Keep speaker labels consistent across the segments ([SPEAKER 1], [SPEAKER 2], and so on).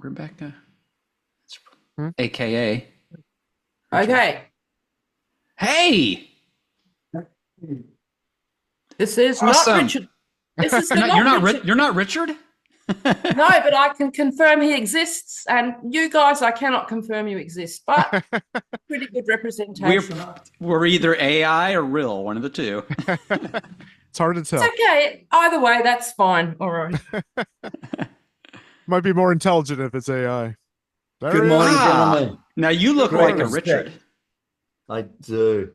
[SPEAKER 1] Rebecca,
[SPEAKER 2] Hmm?
[SPEAKER 1] aka.
[SPEAKER 3] Okay,
[SPEAKER 1] Hey,
[SPEAKER 3] this is not
[SPEAKER 1] awesome!
[SPEAKER 3] Richard. This is
[SPEAKER 1] You're not. You're
[SPEAKER 3] not
[SPEAKER 1] not.
[SPEAKER 3] Richard.
[SPEAKER 1] You're not Richard.
[SPEAKER 3] No, but I can confirm he exists, and you guys, I cannot confirm you exist. But pretty good
[SPEAKER 1] we're
[SPEAKER 3] representation.
[SPEAKER 1] we're either AI or real, one of the two.
[SPEAKER 2] It's hard to
[SPEAKER 3] It's
[SPEAKER 2] tell.
[SPEAKER 3] okay. Either way, that's fine. All right.
[SPEAKER 2] Might be more intelligent if it's AI.
[SPEAKER 4] Good morning,
[SPEAKER 1] Ah,
[SPEAKER 4] gentlemen.
[SPEAKER 1] now you look
[SPEAKER 4] Great
[SPEAKER 1] like a
[SPEAKER 4] respect.
[SPEAKER 1] Richard.
[SPEAKER 4] I do.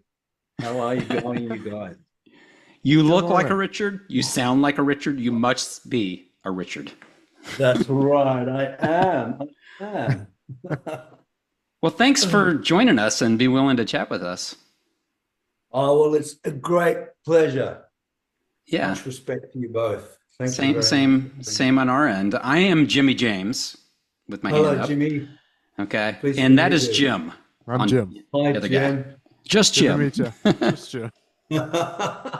[SPEAKER 4] How are you going, you guys?
[SPEAKER 1] You
[SPEAKER 2] Good
[SPEAKER 1] look like a
[SPEAKER 2] morning.
[SPEAKER 1] Richard. You sound like a Richard. You must be a Richard.
[SPEAKER 4] That's right. I am. I am.
[SPEAKER 1] Well, thanks for joining us and be willing to chat with us.
[SPEAKER 4] Oh, well, it's a great pleasure.
[SPEAKER 1] Yeah,
[SPEAKER 4] Much respect to you both. Thank you
[SPEAKER 1] same,
[SPEAKER 4] very
[SPEAKER 1] same,
[SPEAKER 4] much.
[SPEAKER 1] same on our end. I am Jimmy James with my
[SPEAKER 4] Hello,
[SPEAKER 1] hand up.
[SPEAKER 4] Jimmy.
[SPEAKER 1] Okay,
[SPEAKER 4] Pleased to
[SPEAKER 1] and that
[SPEAKER 4] meet
[SPEAKER 1] is
[SPEAKER 4] you.
[SPEAKER 1] Jim.
[SPEAKER 2] I'm
[SPEAKER 1] on
[SPEAKER 2] Jim.
[SPEAKER 4] Hi,
[SPEAKER 1] the other guy.
[SPEAKER 4] Jim.
[SPEAKER 1] Just
[SPEAKER 2] Good to
[SPEAKER 1] Jim.
[SPEAKER 2] meet you. Just Jim.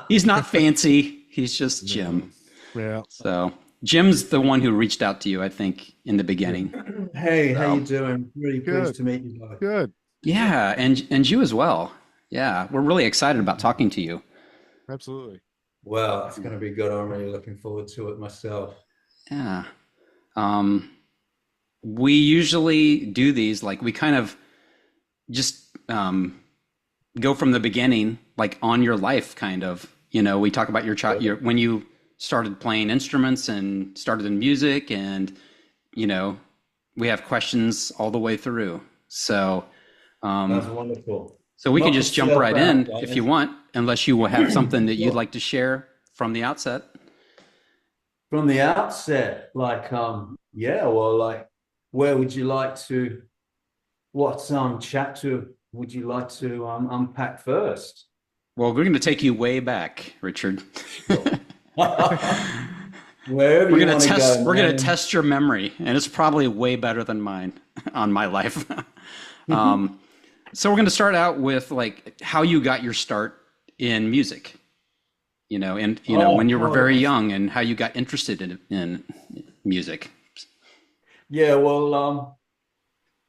[SPEAKER 1] He's not fancy. He's just Jim.
[SPEAKER 2] Yeah.
[SPEAKER 1] So Jim's the one who reached out to you, I think, in the beginning.
[SPEAKER 4] Hey, how
[SPEAKER 1] So-
[SPEAKER 4] you doing? Really
[SPEAKER 2] Good.
[SPEAKER 4] pleased to meet you both.
[SPEAKER 2] Good.
[SPEAKER 1] Yeah, and you as well. Yeah, we're really excited about talking to you.
[SPEAKER 2] Absolutely.
[SPEAKER 4] Well, it's going to be good. I'm really looking forward to it myself.
[SPEAKER 1] Yeah. We usually do these like we kind of just go from the beginning, like on your life, kind of. You know, we talk about your when you started playing instruments and started in music, and you know, we have questions all the way through. So,
[SPEAKER 4] That's wonderful.
[SPEAKER 1] so we can
[SPEAKER 4] Knock
[SPEAKER 1] just jump
[SPEAKER 4] yourself
[SPEAKER 1] right
[SPEAKER 4] out,
[SPEAKER 1] in
[SPEAKER 4] guys.
[SPEAKER 1] if you want, unless you have something that you'd
[SPEAKER 4] Sure.
[SPEAKER 1] like to share from the outset.
[SPEAKER 4] From the outset, like, yeah, well, like, where would you like to, what chapter would you like to unpack first?
[SPEAKER 1] Well, we're going to take you way back, Richard.
[SPEAKER 4] Wherever you want to go,
[SPEAKER 1] We're gonna
[SPEAKER 4] man.
[SPEAKER 1] test your memory, and it's probably way better than mine on my life. So we're gonna start out with like how you got your start in music, you know, and you know when you were very young, and how you got interested in music.
[SPEAKER 4] Yeah, well,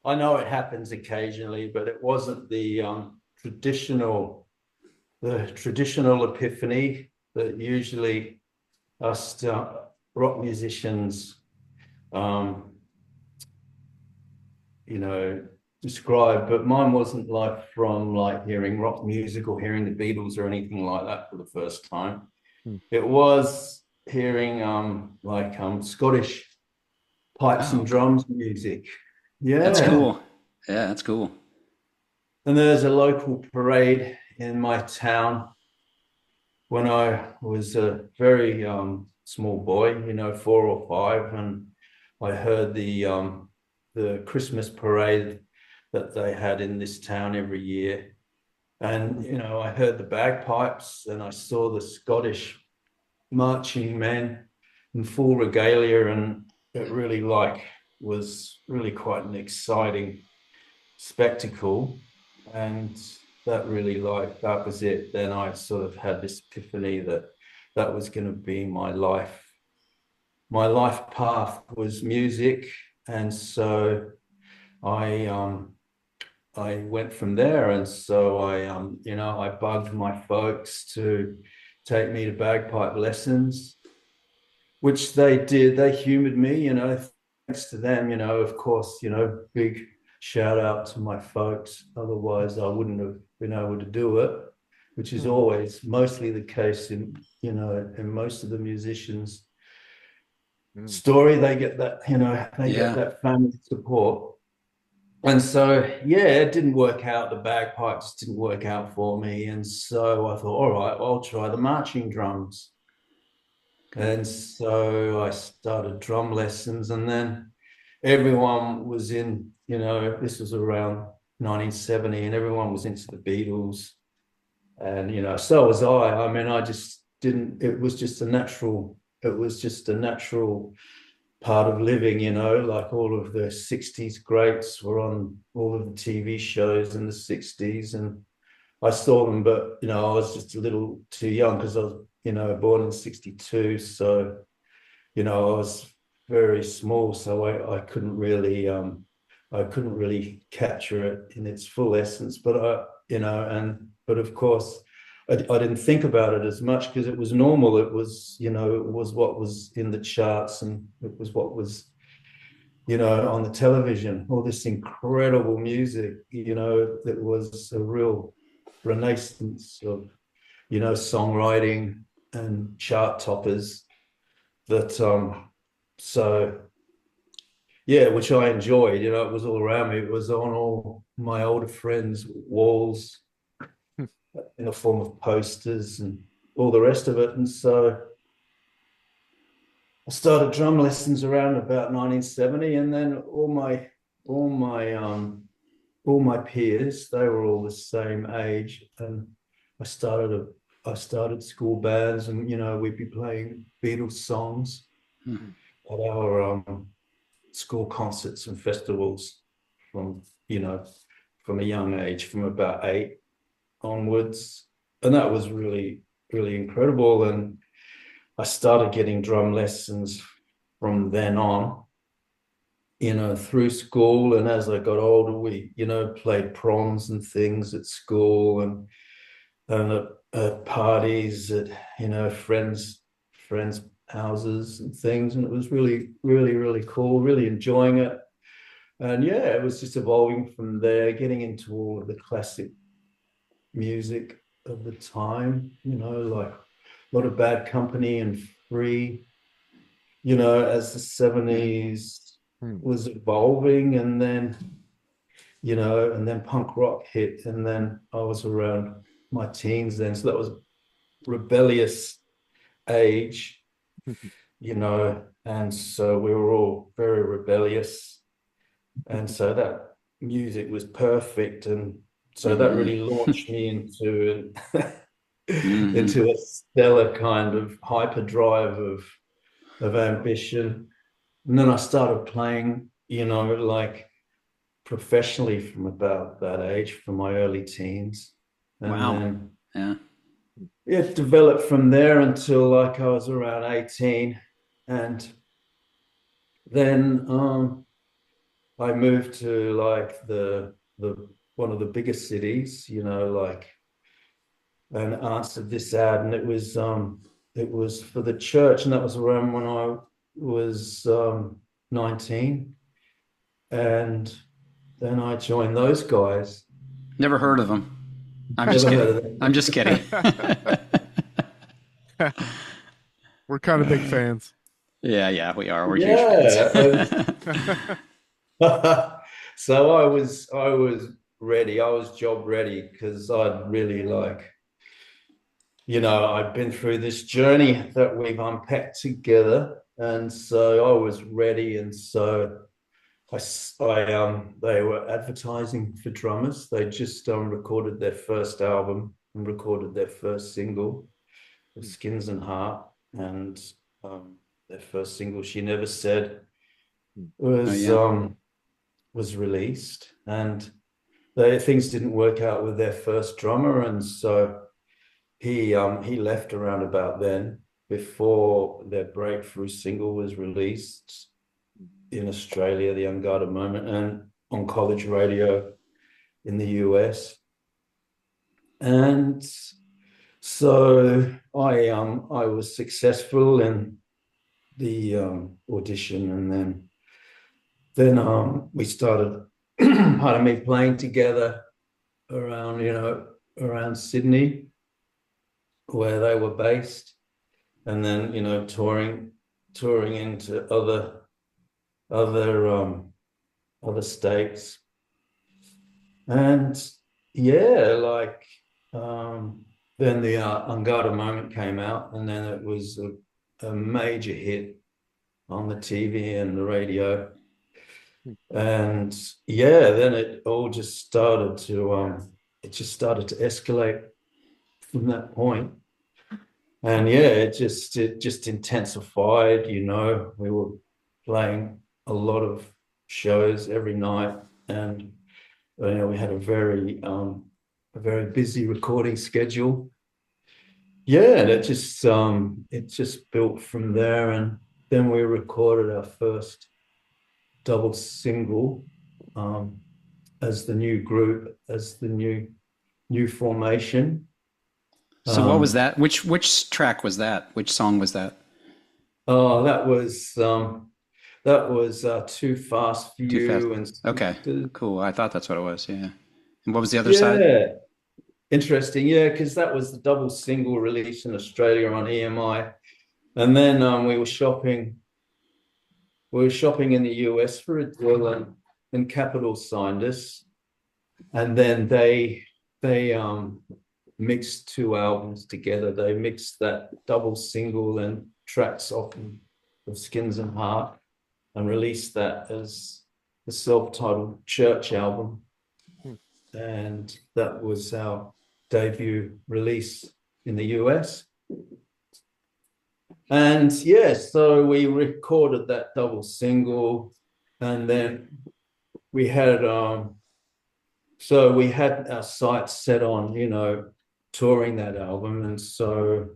[SPEAKER 4] I know it happens occasionally, but it wasn't the traditional epiphany that usually us rock musicians, you know, describe. But mine wasn't like from like hearing rock music or hearing the Beatles or anything like that for the first time.
[SPEAKER 2] Hmm.
[SPEAKER 4] It was hearing Scottish pipes and drums music. Yeah,
[SPEAKER 1] That's cool. Yeah, that's cool.
[SPEAKER 4] And there's a local parade in my town when I was a very small boy, you know, 4 or 5, and I heard the Christmas parade that they had in this town every year. And, you know, I heard the bagpipes and I saw the Scottish marching men in full regalia, and it really was really quite an exciting spectacle. And that really that was it. Then I sort of had this epiphany that that was going to be my life. My life path was music, and so I went from there. And so you know, I bugged my folks to take me to bagpipe lessons, which they did. They humored me, you know, thanks to them, you know, of course, you know, big shout out to my folks. Otherwise, I wouldn't have been able to do it, which is always mostly the case in, you know, in most of the musicians' story. They get that, you know, they get that family support. And so, yeah, it didn't work out. The bagpipes didn't work out for me. And so I thought, all right, well, I'll try the marching drums. And so I started drum lessons, and then everyone was in, you know, this was around 1970, and everyone was into the Beatles. And, you know, so was I. I mean, I just didn't, it was just a natural part of living, you know, like all of the 60s greats were on all of the TV shows in the 60s. And I saw them, but, you know, I was just a little too young because I was, you know, born in 62. So, you know, I was very small, so I couldn't really capture it in its full essence. But but of course, I didn't think about it as much because it was normal. It was, it was what was in the charts, and it was what was, on the television. All this incredible music, that was a real renaissance of, songwriting and chart toppers that so yeah, which I enjoyed. It was all around me. It was on all my older friends' walls in the form of posters and all the rest of it. And so I started drum lessons around about 1970, and then all my peers, they were all the same age, and I started school bands, and we'd be playing Beatles songs at our school concerts and festivals from a young age, from about 8 onwards, and that was really, really incredible. And I started getting drum lessons from then on, through school. And as I got older, we, played proms and things at school, and at parties, at, friends' houses and things. And it was really, really, really cool, really enjoying it. And yeah, it was just evolving from there, getting into all of the classic music of the time, like a lot of Bad Company and Free, as the 70s was evolving. And then, and then punk rock hit. And then I was around my teens then. So that was rebellious age, and so we were all very rebellious. And so that music was perfect. And so that really launched me into into a stellar kind of hyperdrive of ambition. And then I started playing, like professionally from about that age, from my early teens. And
[SPEAKER 1] wow.
[SPEAKER 4] Then it developed from there until like I was around 18. And then I moved to like the one of the biggest cities, like, and answered this ad, and it was for the church, and that was around when I was 19. And then I joined those guys.
[SPEAKER 1] Never heard of them. I'm
[SPEAKER 4] Never
[SPEAKER 1] just
[SPEAKER 4] heard
[SPEAKER 1] kidding.
[SPEAKER 4] of them.
[SPEAKER 1] I'm just kidding.
[SPEAKER 2] We're kind of big fans.
[SPEAKER 1] Yeah, we are. We're huge fans.
[SPEAKER 4] So I was ready. I was job ready, because I'd really I'd been through this journey that we've unpacked together, and so I was ready. And so they were advertising for drummers. They just recorded their first album and recorded their first single, Skins and Heart, and their first single, She Never Said, was released. And things didn't work out with their first drummer, and so he left around about then, before their breakthrough single was released in Australia, The Unguarded Moment, and on college radio in the US. And so I was successful in the audition, and then we started playing together around Sydney, where they were based, and then touring into other states. And yeah, then the Unguarded Moment came out, and then it was a major hit on the TV and the radio. And yeah, then it all just started to escalate from that point. And yeah, it just intensified. We were playing a lot of shows every night, and we had a very busy recording schedule. Yeah, and it just built from there. And then we recorded our first double single as the new group, as the new formation.
[SPEAKER 1] So what was that? Which track was that? Which song was that?
[SPEAKER 4] Oh, that was Too Fast for
[SPEAKER 1] Too Fast.
[SPEAKER 4] You and
[SPEAKER 1] Okay, cool. I thought that's what it was. Yeah. And what was the other side?
[SPEAKER 4] yeah, interesting. Yeah, because that was the double single release in Australia on EMI, and then we were shopping in the US for a deal, and Capitol signed us, and then they mixed two albums together. They mixed that double single and tracks off of Skins and Heart and released that as a self-titled Church album. And that was our debut release in the US. And yeah, so we recorded that double single, and then we had our sights set on, touring that album. And so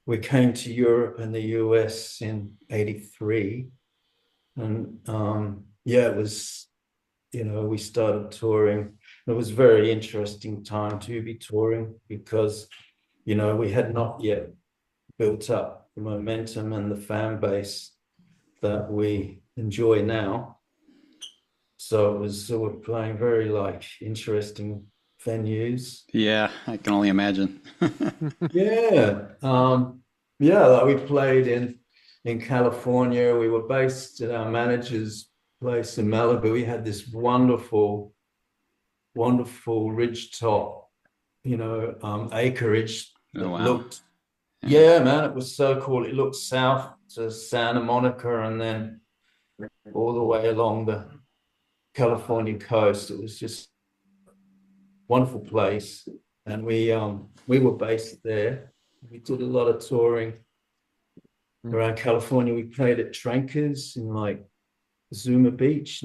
[SPEAKER 4] we came to Europe and the US in '83. And it was, we started touring. It was a very interesting time to be touring because, we had not yet built up the momentum and the fan base that we enjoy now. So we're playing very interesting venues.
[SPEAKER 1] Yeah, I can only imagine.
[SPEAKER 4] Yeah. Like we played in California. We were based at our manager's place in Malibu. We had this wonderful ridgetop, acreage that
[SPEAKER 1] Oh, wow.
[SPEAKER 4] looked, yeah, man, it was so cool. It looked south to Santa Monica and then all the way along the California coast. It was just a wonderful place. And we were based there. We did a lot of touring around California. We played at Trankers in near Zuma Beach.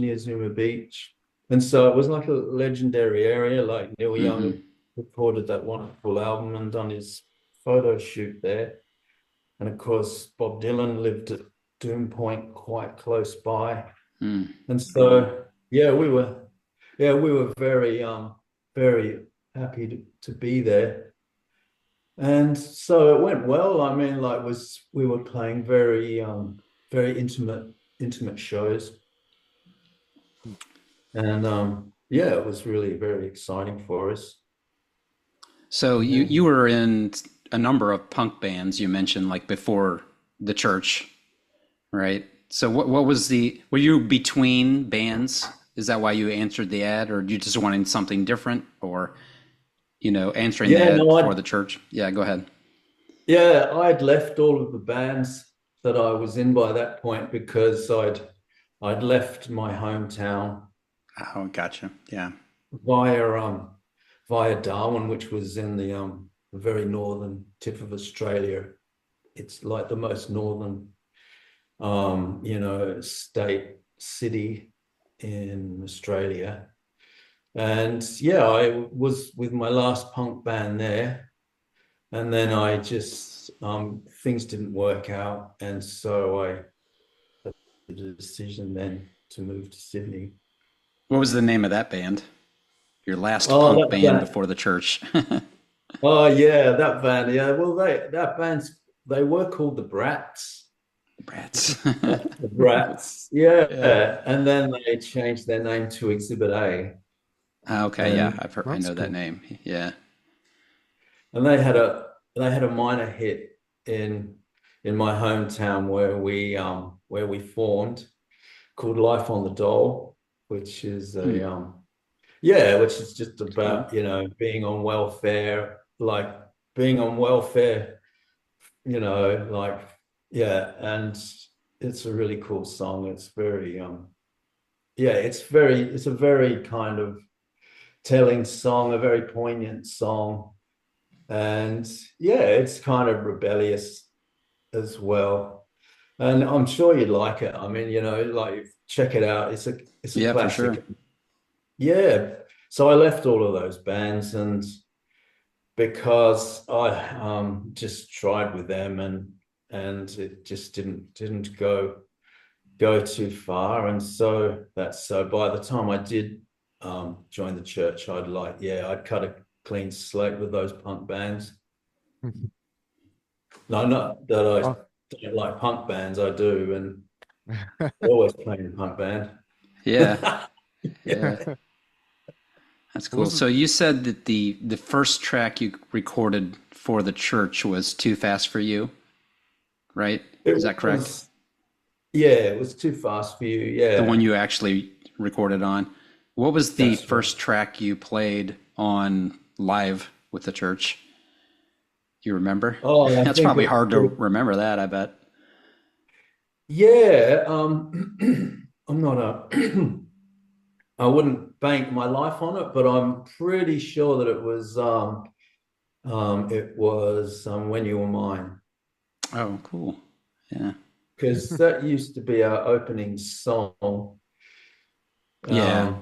[SPEAKER 4] And so it was like a legendary area. Like Neil Young recorded that wonderful album and done his photo shoot there. And of course, Bob Dylan lived at Doom Point quite close by. And so, we were very, very happy to be there. And so it went well. I mean, we were playing very, very intimate shows. And it was really very exciting for us.
[SPEAKER 1] So you were in a number of punk bands you mentioned, like before the church, right? So what was were you between bands? Is that why you answered the ad, or you just wanted something different, or answering the ad for the church? Yeah, go ahead.
[SPEAKER 4] Yeah, I had left all of the bands that I was in by that point because I'd left my hometown.
[SPEAKER 1] Oh, gotcha. Yeah.
[SPEAKER 4] Via Darwin, which was in the very northern tip of Australia. It's like the most northern city in Australia. And I was with my last punk band there. And then I just things didn't work out. And so I made the decision then to move to Sydney.
[SPEAKER 1] What was the name of that band? Your last punk band before the church?
[SPEAKER 4] Oh yeah, that band. Yeah, well, they were called the Brats.
[SPEAKER 1] Brats.
[SPEAKER 4] The Brats. Yeah. And then they changed their name to Exhibit A.
[SPEAKER 1] Okay, yeah, I know that name. Yeah.
[SPEAKER 4] And they had a minor hit in my hometown where we formed, called Life on the Dole, which is which is just about being on welfare, and it's a really cool song. It's very it's a very kind of telling song, a very poignant song, and it's kind of rebellious as well. And I'm sure you'd like it. I mean, check it out. It's a classic.
[SPEAKER 1] For sure.
[SPEAKER 4] Yeah. So I left all of those bands, and because I just tried with them, and and it just didn't go too far. And so by the time I did join the church, I'd cut a clean slate with those punk bands. No, not that I don't like punk bands, I do, and always playing a punk band.
[SPEAKER 1] Yeah. Yeah. That's cool. So you said that the first track you recorded for the church was Too Fast for You, right? Is that correct?
[SPEAKER 4] It was Too Fast for You. Yeah.
[SPEAKER 1] The one you actually recorded on. What was the first track you played on live with the church? Do you remember?
[SPEAKER 4] Oh,
[SPEAKER 1] that's probably hard to remember that, I bet.
[SPEAKER 4] Yeah. I'm not I wouldn't bank my life on it, but I'm pretty sure that it was When You Were Mine.
[SPEAKER 1] Oh, cool. Yeah.
[SPEAKER 4] Because that used to be our opening song.
[SPEAKER 1] Yeah.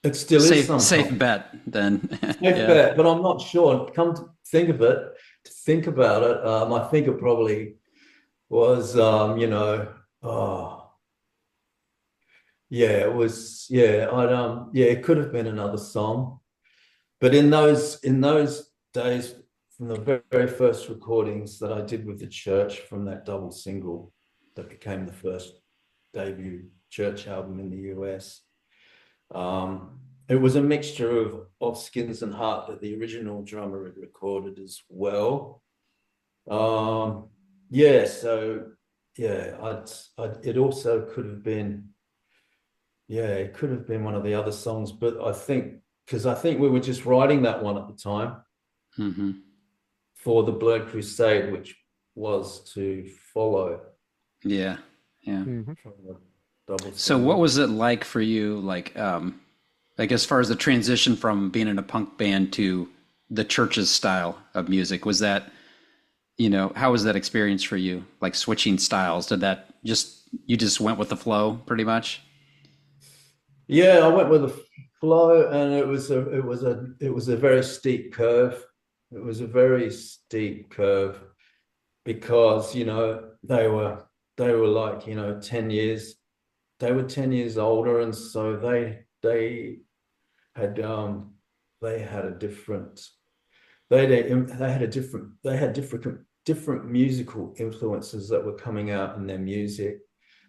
[SPEAKER 4] It still is sometimes.
[SPEAKER 1] Safe bet then.
[SPEAKER 4] Safe bet, but I'm not sure. Come to think of it, to think about it, I think it probably was, it was, it could have been another song. But in those days, from the very first recordings that I did with the church, from that double single that became the first debut church album in the US, it was a mixture of Skins and Heart that the original drummer had recorded as well. It also could have been, it could have been one of the other songs, but I think we were just writing that one at the time for the Blurred Crusade, which was to follow.
[SPEAKER 1] Yeah. So what was it like for you, like as far as the transition from being in a punk band to the church's style of music? Was that, how was that experience for you? Like switching styles? Did that you just went with the flow pretty much?
[SPEAKER 4] Yeah, I went with the flow, and it was a very steep curve. It was a very steep curve because, they were like, 10 years, they were 10 years older. And so they had different musical influences that were coming out in their music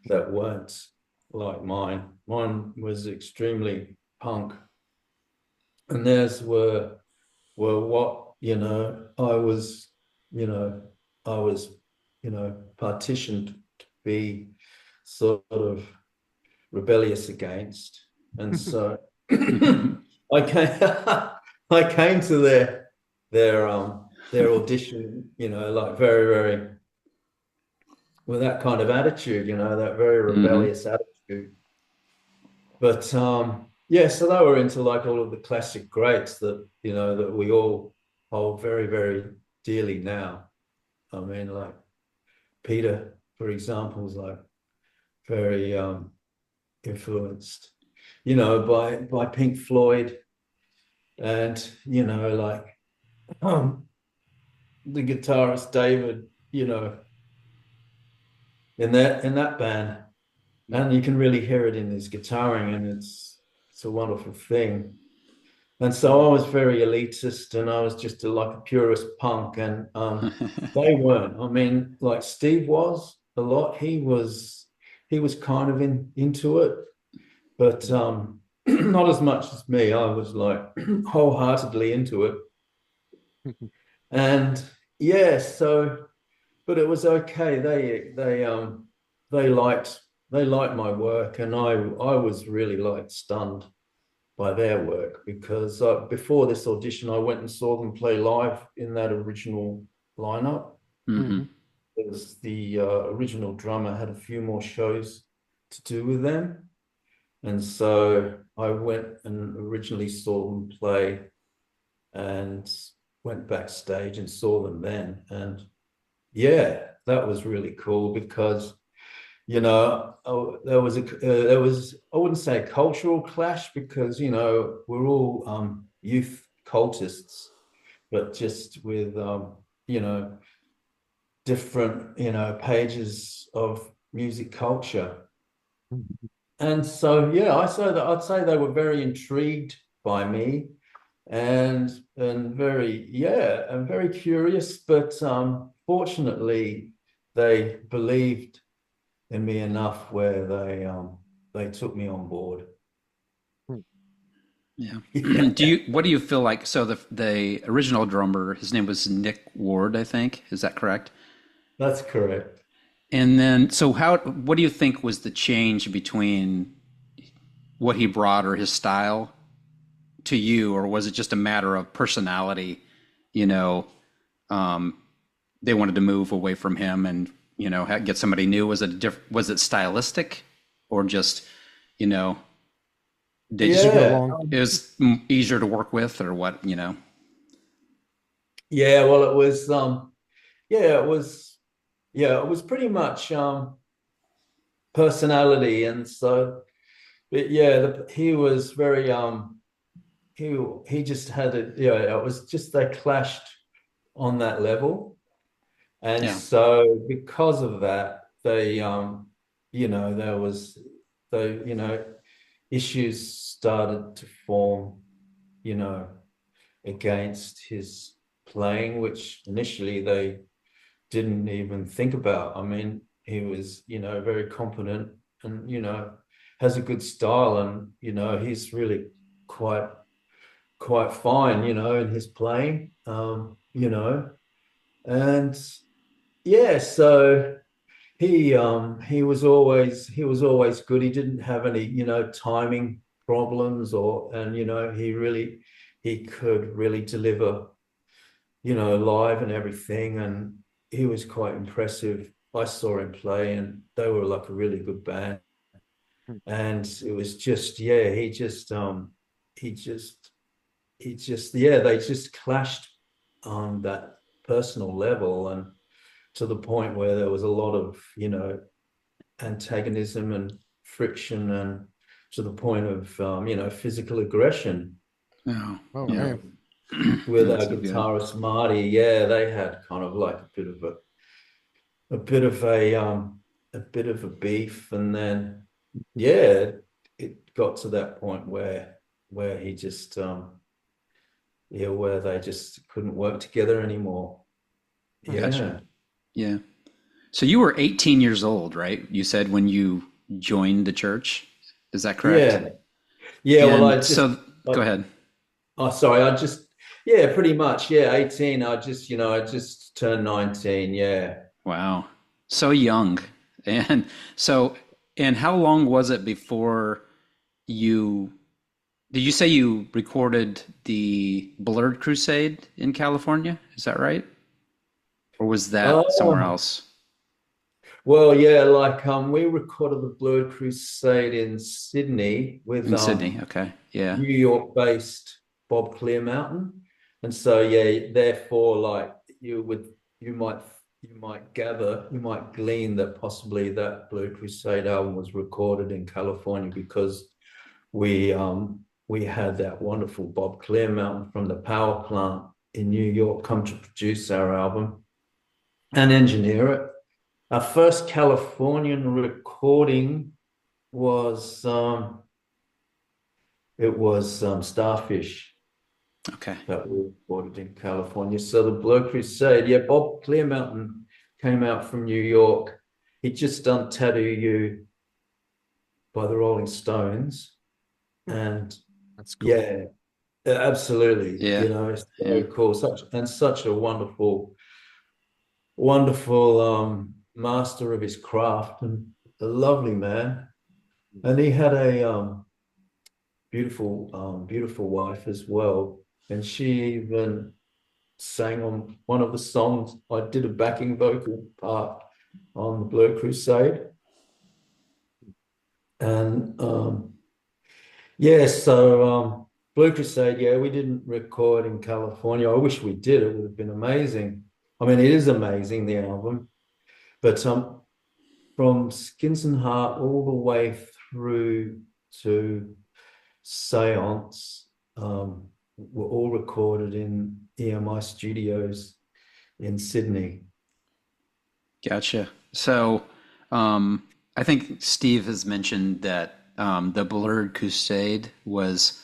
[SPEAKER 4] that weren't like mine. Mine was extremely punk, and theirs were what, I was partitioned to be sort of rebellious against. And so I came to their audition, like very, very, with that kind of attitude, that very rebellious attitude. But so they were into like all of the classic greats that, that we all hold very, very dearly now. I mean, like Peter, for example, is like very influenced, by Pink Floyd, and like the guitarist David, in that band, and you can really hear it in his guitaring, and it's a wonderful thing. And so I was very elitist, and I was just like a purist punk, and they weren't. I mean, like Steve was a lot. He was kind of into it, but not as much as me. I was like wholeheartedly into it. And but it was okay. They liked my work, and I was really like stunned by their work, because before this audition, I went and saw them play live in that original lineup. Because the original drummer had a few more shows to do with them, and so I went and originally saw them play, and went backstage and saw them then. And that was really cool, because there was I wouldn't say a cultural clash, because we're all youth cultists, but just with different, pages of music culture. And so, yeah, I'd say they were very intrigued by me and very curious, but fortunately they believed in me enough where they took me on board.
[SPEAKER 1] Yeah.
[SPEAKER 4] Yeah,
[SPEAKER 1] What do you feel like? So the original drummer, his name was Nick Ward, I think. Is that correct?
[SPEAKER 4] that's correct.
[SPEAKER 1] And then, so what do you think was the change between what he brought or his style to you, or was it just a matter of personality? You know, um, they wanted to move away from him and, get somebody new. Was it stylistic or just, you know, they
[SPEAKER 2] Did you
[SPEAKER 1] just,
[SPEAKER 2] get
[SPEAKER 4] Yeah,
[SPEAKER 2] along?
[SPEAKER 1] it was easier to work with or what?
[SPEAKER 4] yeah. Well, it was yeah, it was pretty much personality, and so but yeah, he was very he just had it. Yeah, it was just they clashed on that level, and
[SPEAKER 1] Yeah.
[SPEAKER 4] so because of that, there was the issues started to form, you know, against his playing, which initially they didn't even think about. I mean, he was, very competent and, has a good style and, he's really quite fine, in his playing. And yeah, so he was always good. He didn't have any, timing problems and he could really deliver, live and everything. And he was quite impressive. I saw him play and they were like a really good band. And it was just, yeah, he just, yeah, they just clashed on that personal level and to the point where there was a lot of, antagonism and friction and to the point of, physical aggression,
[SPEAKER 1] Oh,
[SPEAKER 2] Oh
[SPEAKER 4] you
[SPEAKER 1] yeah.
[SPEAKER 2] man.
[SPEAKER 4] know, with
[SPEAKER 1] Not
[SPEAKER 4] our
[SPEAKER 1] so good.
[SPEAKER 4] guitarist Marty. Yeah, they had kind of like a bit of a beef, and then yeah, it got to that point where he just where they just couldn't work together anymore.
[SPEAKER 1] Gotcha.
[SPEAKER 4] Yeah,
[SPEAKER 1] Yeah. So you were 18 years old, right? You said when you joined the church. Is that correct?
[SPEAKER 4] yeah, yeah. Well,
[SPEAKER 1] And so, go
[SPEAKER 4] I,
[SPEAKER 1] ahead.
[SPEAKER 4] oh, sorry, yeah, pretty much, yeah, 18. I just turned 19. Yeah.
[SPEAKER 1] Wow. So young. And so, and how long was it before you, did you say you recorded the Blurred Crusade in California? Is that right? Or was that somewhere
[SPEAKER 4] Oh,
[SPEAKER 1] else?
[SPEAKER 4] well, yeah, like we recorded the Blurred Crusade in Sydney with
[SPEAKER 1] In Sydney. Okay. Yeah.
[SPEAKER 4] New York-based Bob Clearmountain. And so yeah, therefore, like you might you might glean that possibly that Blurred Crusade album was recorded in California because we had that wonderful Bob Clearmountain from the power plant in New York come to produce our album and engineer it. Our first Californian recording was Starfish
[SPEAKER 1] Okay.
[SPEAKER 4] that we recorded in California. So the Blurred Crusade, yeah, Bob Clearmountain came out from New York. He'd just done Tattoo You by the Rolling Stones. And
[SPEAKER 2] That's cool.
[SPEAKER 4] yeah, absolutely.
[SPEAKER 1] Yeah.
[SPEAKER 4] It's
[SPEAKER 1] Yeah.
[SPEAKER 4] so cool. Such a wonderful master of his craft and a lovely man. And he had a beautiful wife as well. And she even sang on one of the songs. I did a backing vocal part on the Blurred Crusade. And yeah, so Blue Crusade, yeah, we didn't record in California. I wish we did. It would have been amazing. I mean, it is amazing, the album. But from Skins and Heart all the way through to Seance, were all recorded in EMI studios in Sydney.
[SPEAKER 1] Gotcha. So, I think Steve has mentioned that the Blurred Crusade was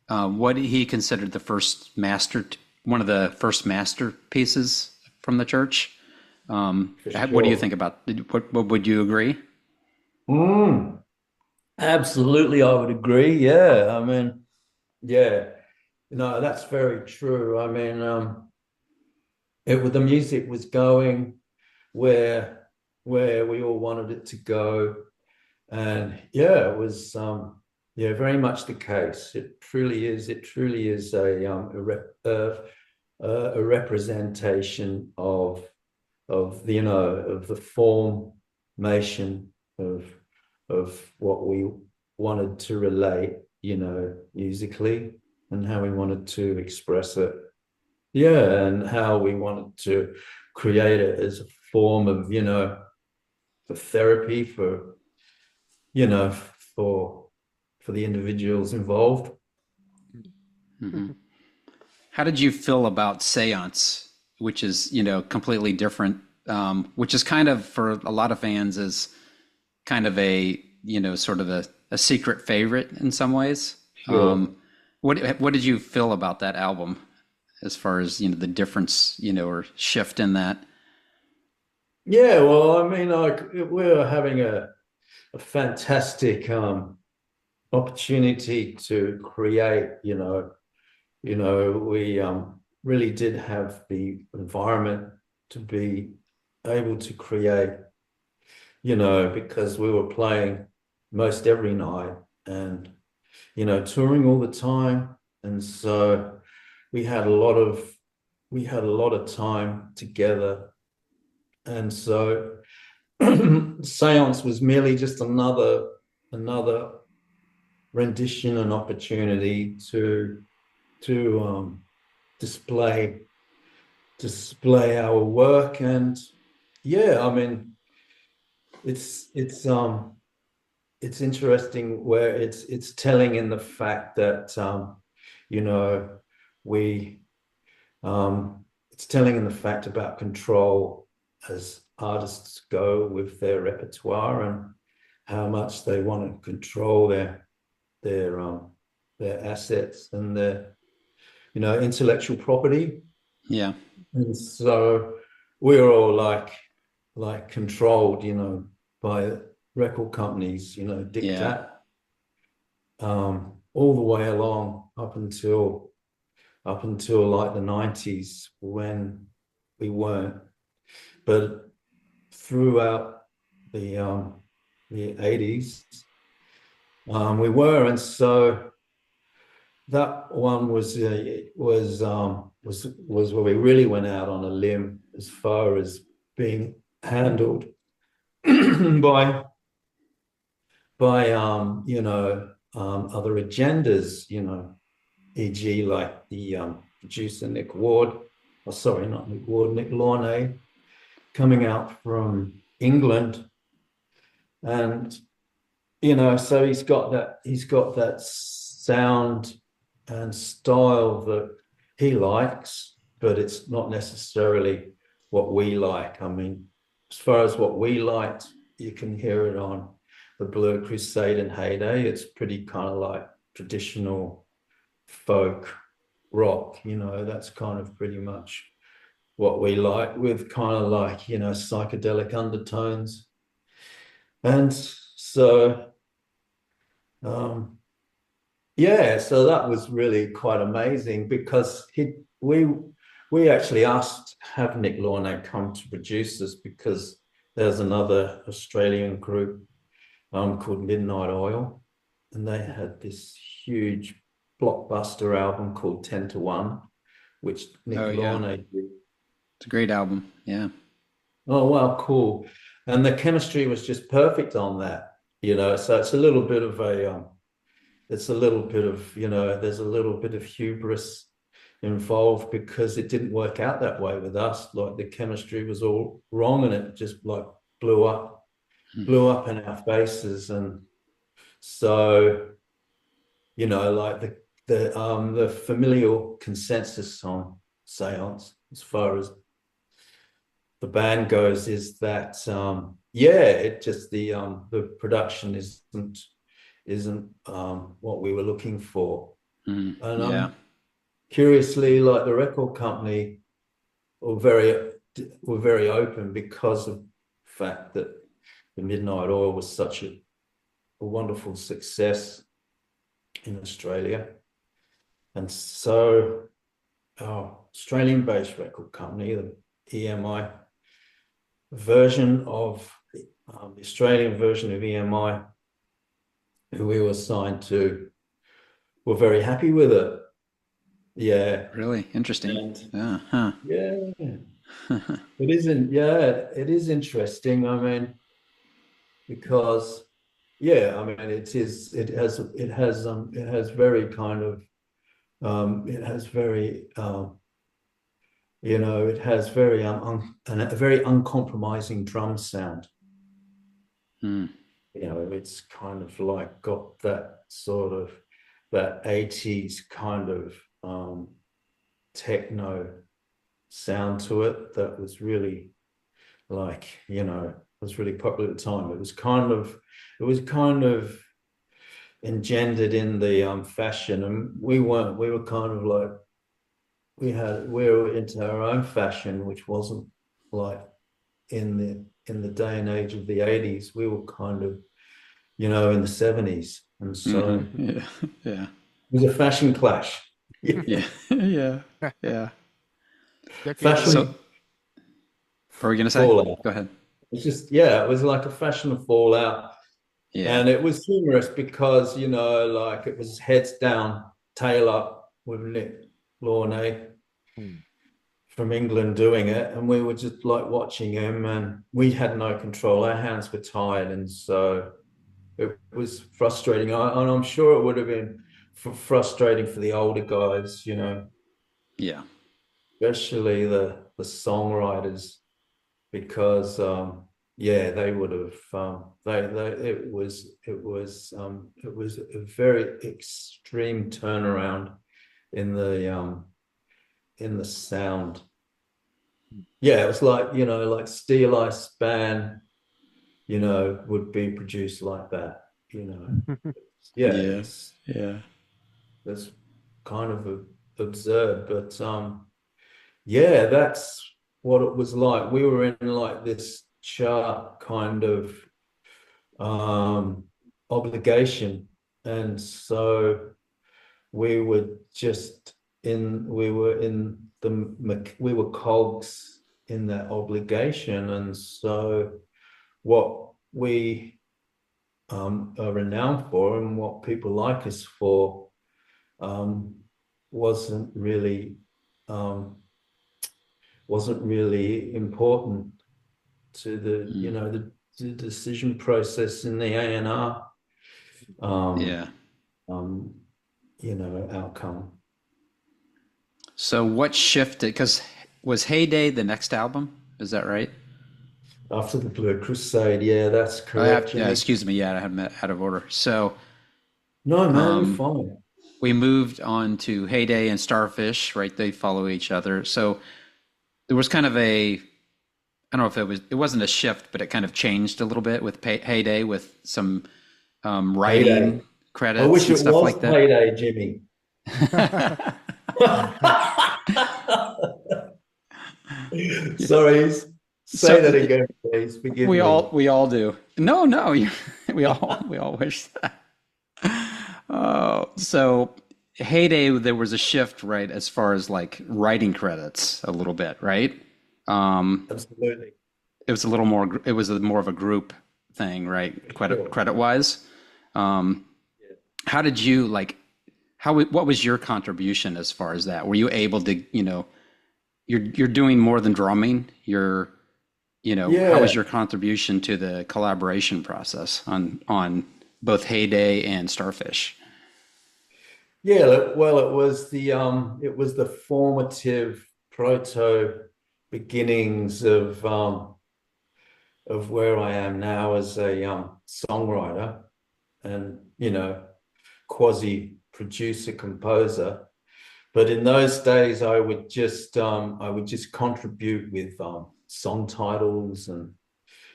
[SPEAKER 1] what he considered the first one of the first masterpieces from the church.
[SPEAKER 4] For
[SPEAKER 1] What do you
[SPEAKER 4] sure.
[SPEAKER 1] think about? What would you agree?
[SPEAKER 4] Mm, absolutely, I would agree. Yeah, I mean, yeah, no, that's very true. I mean, the music was going where we all wanted it to go, and yeah, it was yeah, very much the case. It truly is. It truly is a representation of the, of the formation of what we wanted to relate, musically, and how we wanted to express it. Yeah, and how we wanted to create it as a form of, for therapy, you know, for for the individuals involved.
[SPEAKER 1] Hmm. How did you feel about Seance, which is, completely different, which is kind of for a lot of fans is kind of a, sort of a secret favorite in some ways.
[SPEAKER 4] Sure.
[SPEAKER 1] What did you feel about that album as far as, the difference, or shift in that?
[SPEAKER 4] Yeah, well, I mean, like we're having a fantastic opportunity to create, we really did have the environment to be able to create, because we were playing most every night and, touring all the time. And so we had a lot of time together. And so Seance was merely just another rendition and opportunity to display our work. And yeah, I mean, it's interesting where it's telling in the fact that you know we it's telling in the fact about control as artists go with their repertoire, and how much they want to control their um their assets and their, intellectual property.
[SPEAKER 1] Yeah.
[SPEAKER 4] And so we're all like controlled, by record companies,
[SPEAKER 1] Yeah.
[SPEAKER 4] diktat, all the way along up until like the 90s, when we weren't. But throughout the 80s, we were. And so that one was where we really went out on a limb as far as being handled by other agendas, e.g. like the producer Nick Ward, or sorry, not Nick Ward, Nick Launay, coming out from England. And so he's got that sound and style that he likes, but it's not necessarily what we like. I mean, as far as what we liked, you can hear it on the Blurred Crusade and Heyday. It's pretty kind of like traditional folk rock, that's kind of pretty much what we like, with kind of like, psychedelic undertones. And so um yeah, so that was really quite amazing, because we actually asked to have Nick Launay come to produce this, because there's another Australian group called Midnight Oil, and they had this huge blockbuster album called 10 to 1, which Nick
[SPEAKER 1] Oh, yeah.
[SPEAKER 4] Launay did.
[SPEAKER 1] It's a great album. Yeah.
[SPEAKER 4] Oh wow, cool. And the chemistry was just perfect on that, so it's a little bit of it's a little bit of, there's a little bit of hubris involved, because it didn't work out that way with us. Like the chemistry was all wrong, and it just like blew up in our faces. And so, like the familial consensus on Seance, as far as the band goes is that it just the production isn't what we were looking for.
[SPEAKER 1] Mm,
[SPEAKER 4] And
[SPEAKER 1] yeah.
[SPEAKER 4] Curiously, like the record company were very open because of the fact that the Midnight Oil was such a wonderful success in Australia. And so our Australian-based record company, the EMI version of the Australian version of EMI, who we were signed to, were very happy with it. Yeah.
[SPEAKER 1] Really interesting.
[SPEAKER 4] And
[SPEAKER 1] Yeah. Huh.
[SPEAKER 4] yeah, it isn't. Yeah, it is interesting. I mean, because yeah, I mean, it has very kind of it has very it has very a very uncompromising drum sound.
[SPEAKER 1] Mm.
[SPEAKER 4] It's kind of like got that sort of that 80s kind of techno sound to it that was really like, was really popular at the time. It was kind of engendered in the fashion, and we were kind of like, we were into our own fashion, which wasn't like in the day and age of the 80s. We were kind of, in the 70s. And so
[SPEAKER 1] Yeah. Yeah.
[SPEAKER 4] it was a fashion clash.
[SPEAKER 1] Yeah. Yeah. Yeah.
[SPEAKER 2] Decades
[SPEAKER 1] So,
[SPEAKER 2] later.
[SPEAKER 1] what were you going to say?
[SPEAKER 4] Fallout.
[SPEAKER 1] Go ahead.
[SPEAKER 4] It's just, it was like a fashion fallout.
[SPEAKER 1] Yeah.
[SPEAKER 4] And it was humorous because, like it was heads down, tail up with Nick Launay from England doing it. And we were just like watching him, and we had no control. Our hands were tied. And so it was frustrating. And I'm sure it would have been frustrating for the older guys,
[SPEAKER 1] Yeah.
[SPEAKER 4] especially the songwriters, because they would have it was a very extreme turnaround in the sound. Yeah, it was like, like Steel Eye Span, would be produced like that,
[SPEAKER 1] Yeah. Yeah.
[SPEAKER 4] That's kind of absurd, but that's what it was like. We were in like this chart kind of obligation, and so we were cogs in that obligation. And so what we are renowned for, and what people like us for, wasn't really important to the decision process in the A&R
[SPEAKER 1] Yeah.
[SPEAKER 4] outcome.
[SPEAKER 1] So what shifted? Because was Heyday the next album? Is that right?
[SPEAKER 4] After the Blurred Crusade, yeah, that's
[SPEAKER 1] Oh,
[SPEAKER 4] correct.
[SPEAKER 1] yeah, excuse me. Yeah, I had them out of order. So
[SPEAKER 4] No, man, you're fine.
[SPEAKER 1] we moved on to Heyday and Starfish, right? They follow each other. So there was kind of I don't know if it wasn't a shift, but it kind of changed a little bit with Heyday, with some writing
[SPEAKER 4] Heyday.
[SPEAKER 1] credits
[SPEAKER 4] I wish
[SPEAKER 1] and
[SPEAKER 4] it
[SPEAKER 1] stuff
[SPEAKER 4] was
[SPEAKER 1] like that.
[SPEAKER 4] Payday, Jimmy. Sorry, say that again, please. Forgive
[SPEAKER 1] We
[SPEAKER 4] me.
[SPEAKER 1] all do. No, we all wish that. Oh, so Heyday, there was a shift, right, as far as like writing credits a little bit, right?
[SPEAKER 4] Absolutely.
[SPEAKER 1] It was a little more. It was more of a group thing, right? Credit wise. How did you like? What was your contribution as far as that? Were you able to, you're doing more than drumming. How was your contribution to the collaboration process on both Heyday and Starfish?
[SPEAKER 4] Yeah, well, it was the formative proto beginnings of where I am now as a songwriter, and quasi producer composer. But in those days, I would just contribute with song titles and,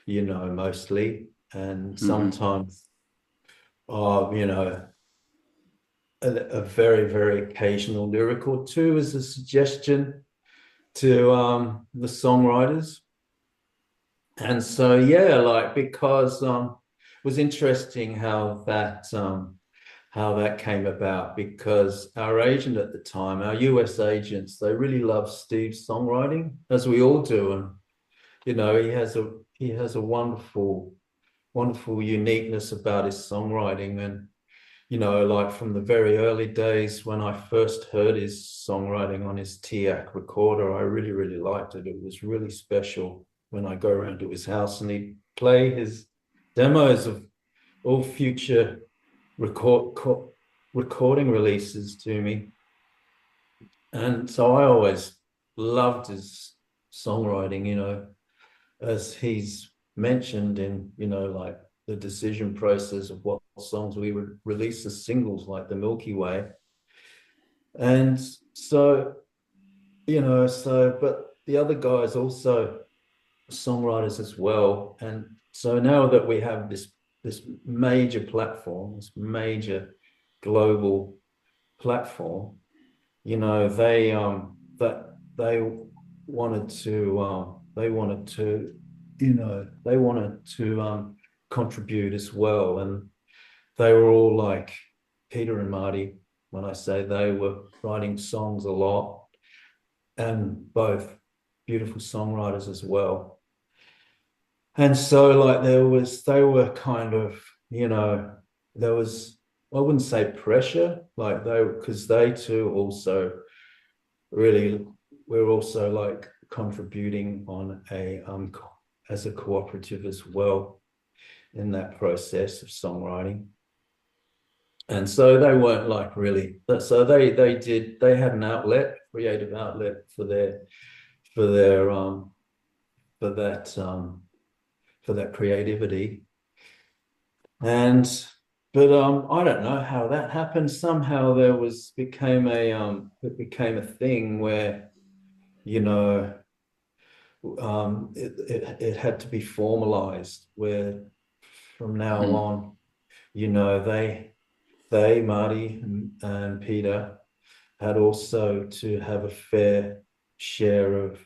[SPEAKER 4] you know, mostly, and
[SPEAKER 1] Mm-hmm.
[SPEAKER 4] sometimes, you know, a very, very occasional lyric or two as a suggestion to the songwriters. And so, yeah, like, because it was interesting how that came about, because our agent at the time, our US agents, they really love Steve's songwriting, as we all do. And, you know, he has a wonderful uniqueness about his songwriting. And, you know, like from the very early days when I first heard his songwriting on his TIAC recorder, I really, really liked it. It was really special when I go around to his house and he'd play his demos of all future recording releases to me. And so I always loved his songwriting, you know, as he's mentioned in, you know, like the decision process of what songs we would release as singles, like the Milky Way. And so, you know, but the other guys also songwriters as well. And so now that we have this major platform, this major global platform, you know, they wanted to contribute as well. And they were all like Peter and Marty, when I say they were writing songs a lot, and both beautiful songwriters as well. And so, like, they were kind of, you know, there was, I wouldn't say pressure, like because they too also really were also like contributing on as a cooperative as well in that process of songwriting. And so they weren't like really, so they had an outlet, creative outlet for that creativity. And but I don't know how that happened. Somehow it became a thing where, you know, it had to be formalized, where from now on, you know, they Marty and Peter had also to have a fair share of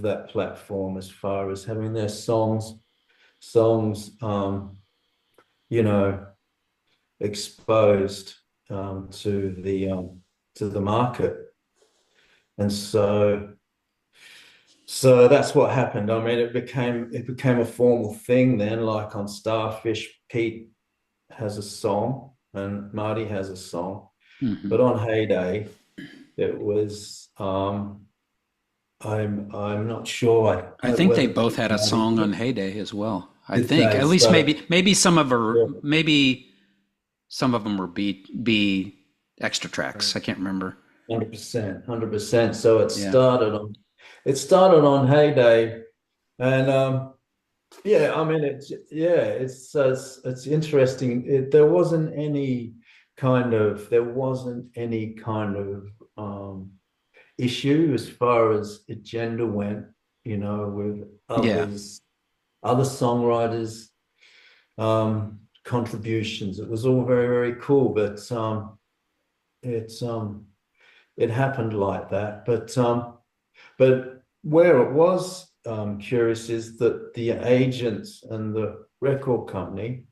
[SPEAKER 4] that platform, as far as having their songs, you know, exposed to the market. And so that's what happened. I mean, it became a formal thing then. Like on Starfish, Pete has a song and Marty has a song.
[SPEAKER 1] Mm-hmm.
[SPEAKER 4] But on Heyday, it was I'm not sure.
[SPEAKER 1] I think they both had a song on Heyday as well. I think
[SPEAKER 4] they?
[SPEAKER 1] at least
[SPEAKER 4] So-
[SPEAKER 1] maybe some of
[SPEAKER 4] Yeah.
[SPEAKER 1] maybe some of them were B extra tracks. I can't remember.
[SPEAKER 4] 100%. So
[SPEAKER 1] Yeah.
[SPEAKER 4] it started on Heyday, and yeah, I mean it's interesting. There wasn't any kind of issue as far as agenda went, you know, with other songwriters, contributions. It was all very, very cool, but it happened like that. But where it was curious is that the agents and the record company,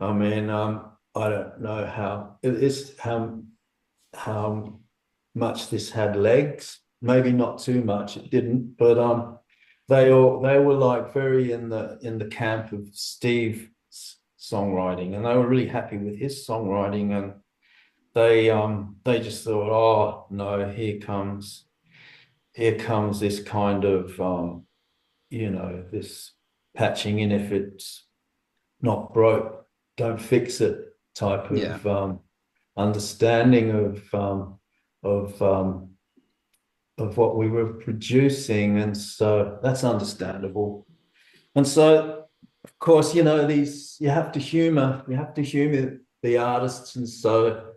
[SPEAKER 4] I mean, I don't know how much this had legs. Maybe not too much. It didn't, but they were like very in the camp of Steve's songwriting, and they were really happy with his songwriting, and they just thought, oh no, here comes this kind of you know, this patching in, if it's not broke, don't fix it type of understanding of what we were producing. And so that's understandable. And so, of course, you know, you have to humor the artists. And so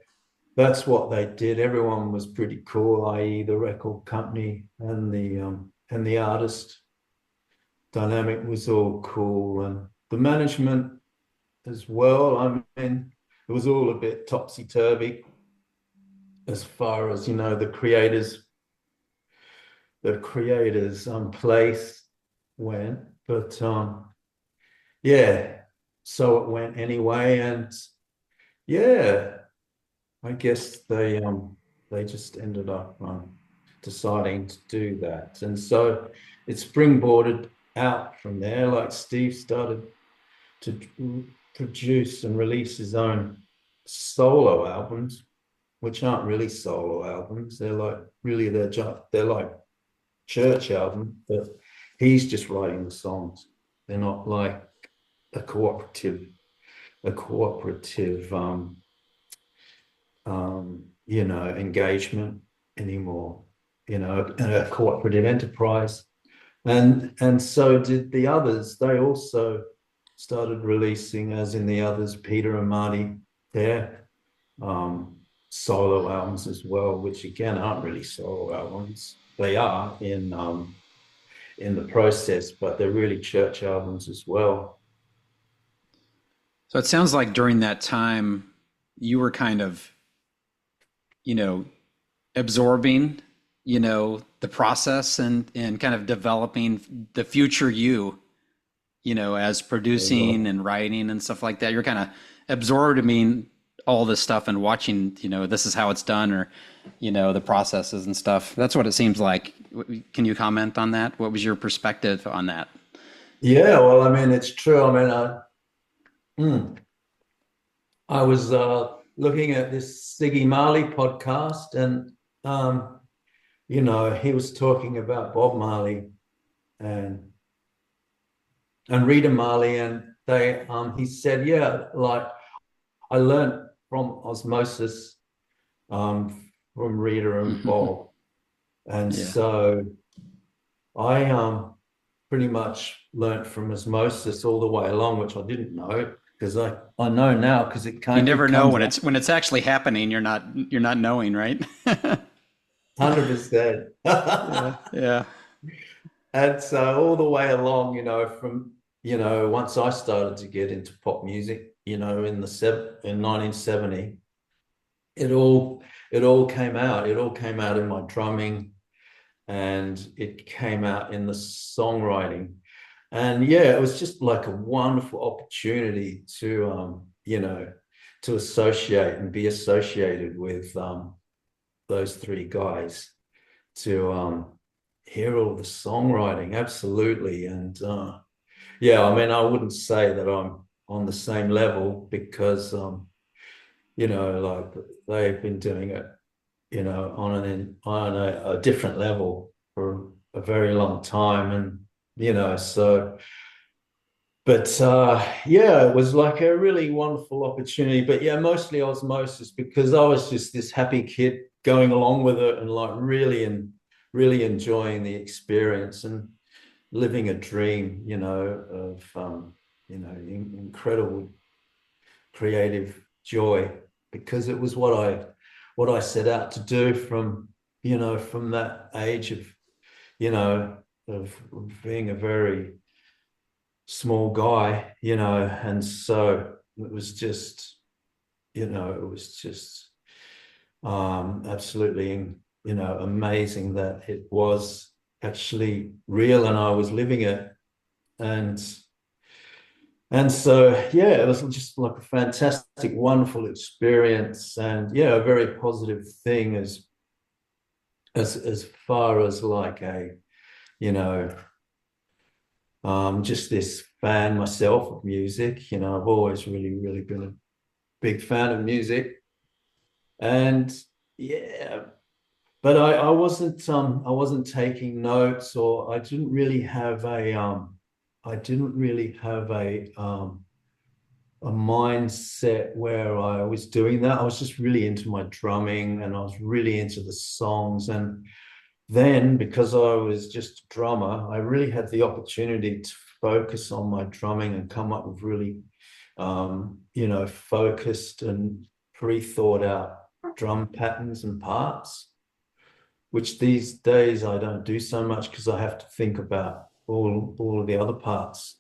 [SPEAKER 4] that's what they did. Everyone was pretty cool, i.e. the record company and the artist. dynamic was all cool, and the management as well. I mean, it was all a bit topsy-turvy as far as, the creators place went, but yeah, so it went anyway, and yeah, I guess they just ended up deciding to do that, and so it springboarded out from there. Like Steve started to produce and release his own solo albums, which aren't really solo albums. They're like church albums, but he's just writing the songs. They're not like a cooperative engagement anymore, a cooperative enterprise. And so did the others. They also started releasing, as in the others, Peter and Marty, their solo albums as well, which again aren't really solo albums. They are in the process, but they're really church albums as well.
[SPEAKER 1] So it sounds like during that time you were kind of, absorbing, the process and kind of developing the future you, as producing and writing and stuff like that. You're kind of absorbing all this stuff and watching, this is how it's done, or, the processes and stuff. That's what it seems like. Can you comment on that? What was your perspective on that?
[SPEAKER 4] Yeah, well, I mean, it's true. I mean, I was looking at this Ziggy Marley podcast, and he was talking about Bob Marley and Rita Marley, and he said, yeah, like I learned from osmosis from Rita and Bob, and so I pretty much learned from osmosis all the way along, which I didn't know, because I know now, because it kind
[SPEAKER 1] you never know when it's actually happening. You're not knowing, right?
[SPEAKER 4] 100%.
[SPEAKER 1] Yeah.
[SPEAKER 4] And so all the way along, from once I started to get into pop music, in 1970, it all came out. It all came out in my drumming, and it came out in the songwriting. And yeah, it was just like a wonderful opportunity to to associate and be associated with those three guys, to hear all the songwriting. Absolutely. And yeah, I mean, I wouldn't say that I'm on the same level, because like they've been doing it on a different level for a very long time, and so, but yeah, it was like a really wonderful opportunity. But yeah, mostly osmosis, because I was just this happy kid going along with it, and like really enjoying the experience and living a dream, of incredible creative joy, because it was what I set out to do from that age of of being a very small guy, and so it was just absolutely amazing that it was actually real and I was living it. And so yeah, it was just like a fantastic, wonderful experience, and yeah, a very positive thing as far as like a just this fan myself of music. I've always really been a big fan of music, and yeah, but I wasn't taking notes, or I didn't really have a mindset where I was doing that. I was just really into my drumming, and I was really into the songs. And then, because I was just a drummer, I really had the opportunity to focus on my drumming and come up with really focused and pre-thought out drum patterns and parts, which these days I don't do so much, because I have to think about all of the other parts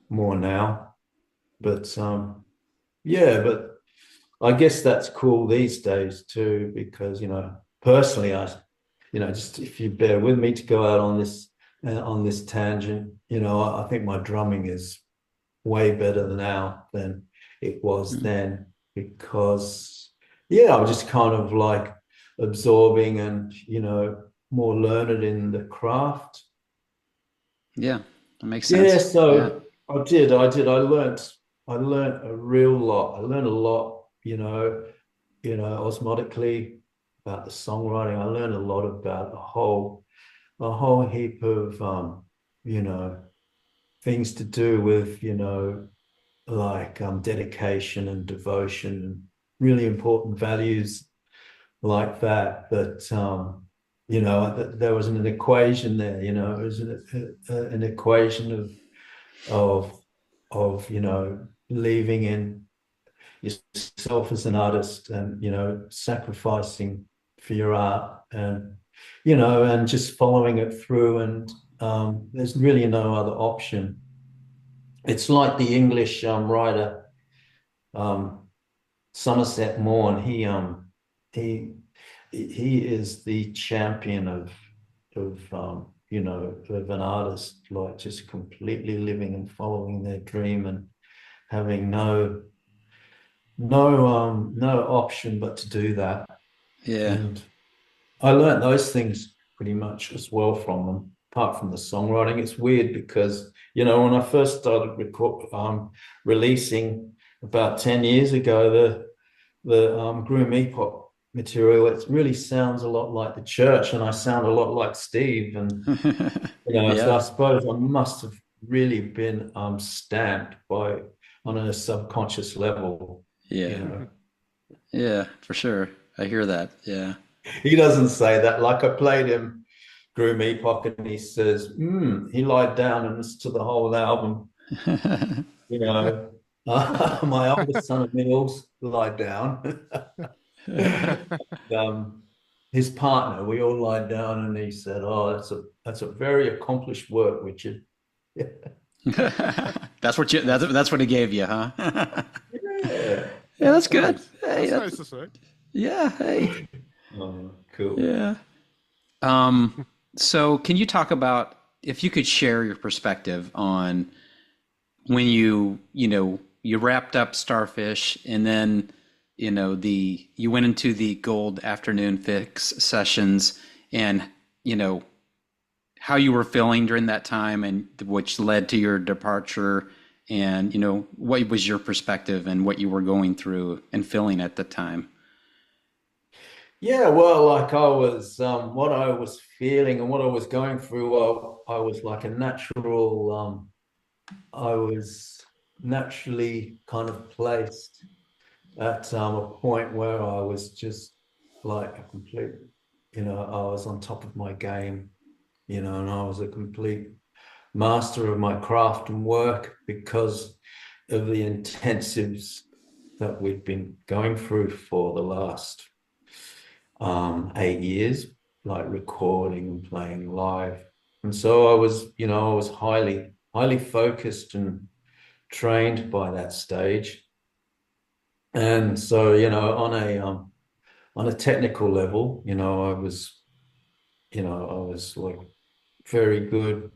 [SPEAKER 4] more now. But yeah, but I guess that's cool these days too, because personally, just if you bear with me to go out on this tangent, I think my drumming is way better now than it was then, because yeah, I'm just kind of like absorbing and more learned in the craft.
[SPEAKER 1] Yeah, that makes sense.
[SPEAKER 4] Yeah, so I learned a real lot. I learned a lot, osmotically about the songwriting. I learned a lot about a whole heap of you know, things to do with, like dedication and devotion and really important values like that. That there was an equation there. It was an equation of believing in yourself as an artist, and sacrificing for your art, and just following it through. And there's really no other option. It's like the English writer um, Somerset Maugham. He he is the champion of an artist, like just completely living and following their dream and having no option but to do that.
[SPEAKER 1] Yeah.
[SPEAKER 4] And I learned those things pretty much as well from them, apart from the songwriting. It's weird because, when I first started releasing about 10 years ago, the Groom Epoch material, it really sounds a lot like the church, and I sound a lot like Steve. And, so I suppose I must have really been stamped on a subconscious level.
[SPEAKER 1] Yeah. Yeah, for sure. I hear that. Yeah.
[SPEAKER 4] He doesn't say that. Like, I played him Groom Epoch and he says, he lied down and listened to the whole album. My oldest son Emil's lied down. His partner, we all lied down, and he said, "Oh, that's a very accomplished work, Richard."
[SPEAKER 1] That's what he gave you, huh?
[SPEAKER 4] Yeah.
[SPEAKER 1] Yeah, that's good.
[SPEAKER 2] Nice.
[SPEAKER 1] Hey,
[SPEAKER 2] That's nice to say.
[SPEAKER 1] yeah, hey.
[SPEAKER 4] Oh, cool.
[SPEAKER 1] Yeah. So can you talk about, if you could share your perspective on when you wrapped up Starfish, and then, you went into the Gold Afternoon Fix sessions, and, how you were feeling during that time, and which led to your departure, and, what was your perspective and what you were going through and feeling at the time?
[SPEAKER 4] Yeah, well, like I was, what I was feeling and what I was going through, I was like I was naturally kind of placed at a point where I was just like a complete, I was on top of my game, and I was a complete master of my craft and work because of the intensives that we'd been going through for the last 8 years, like recording and playing live. And so I was highly focused and trained by that stage. And so, on a technical level, I was like very good.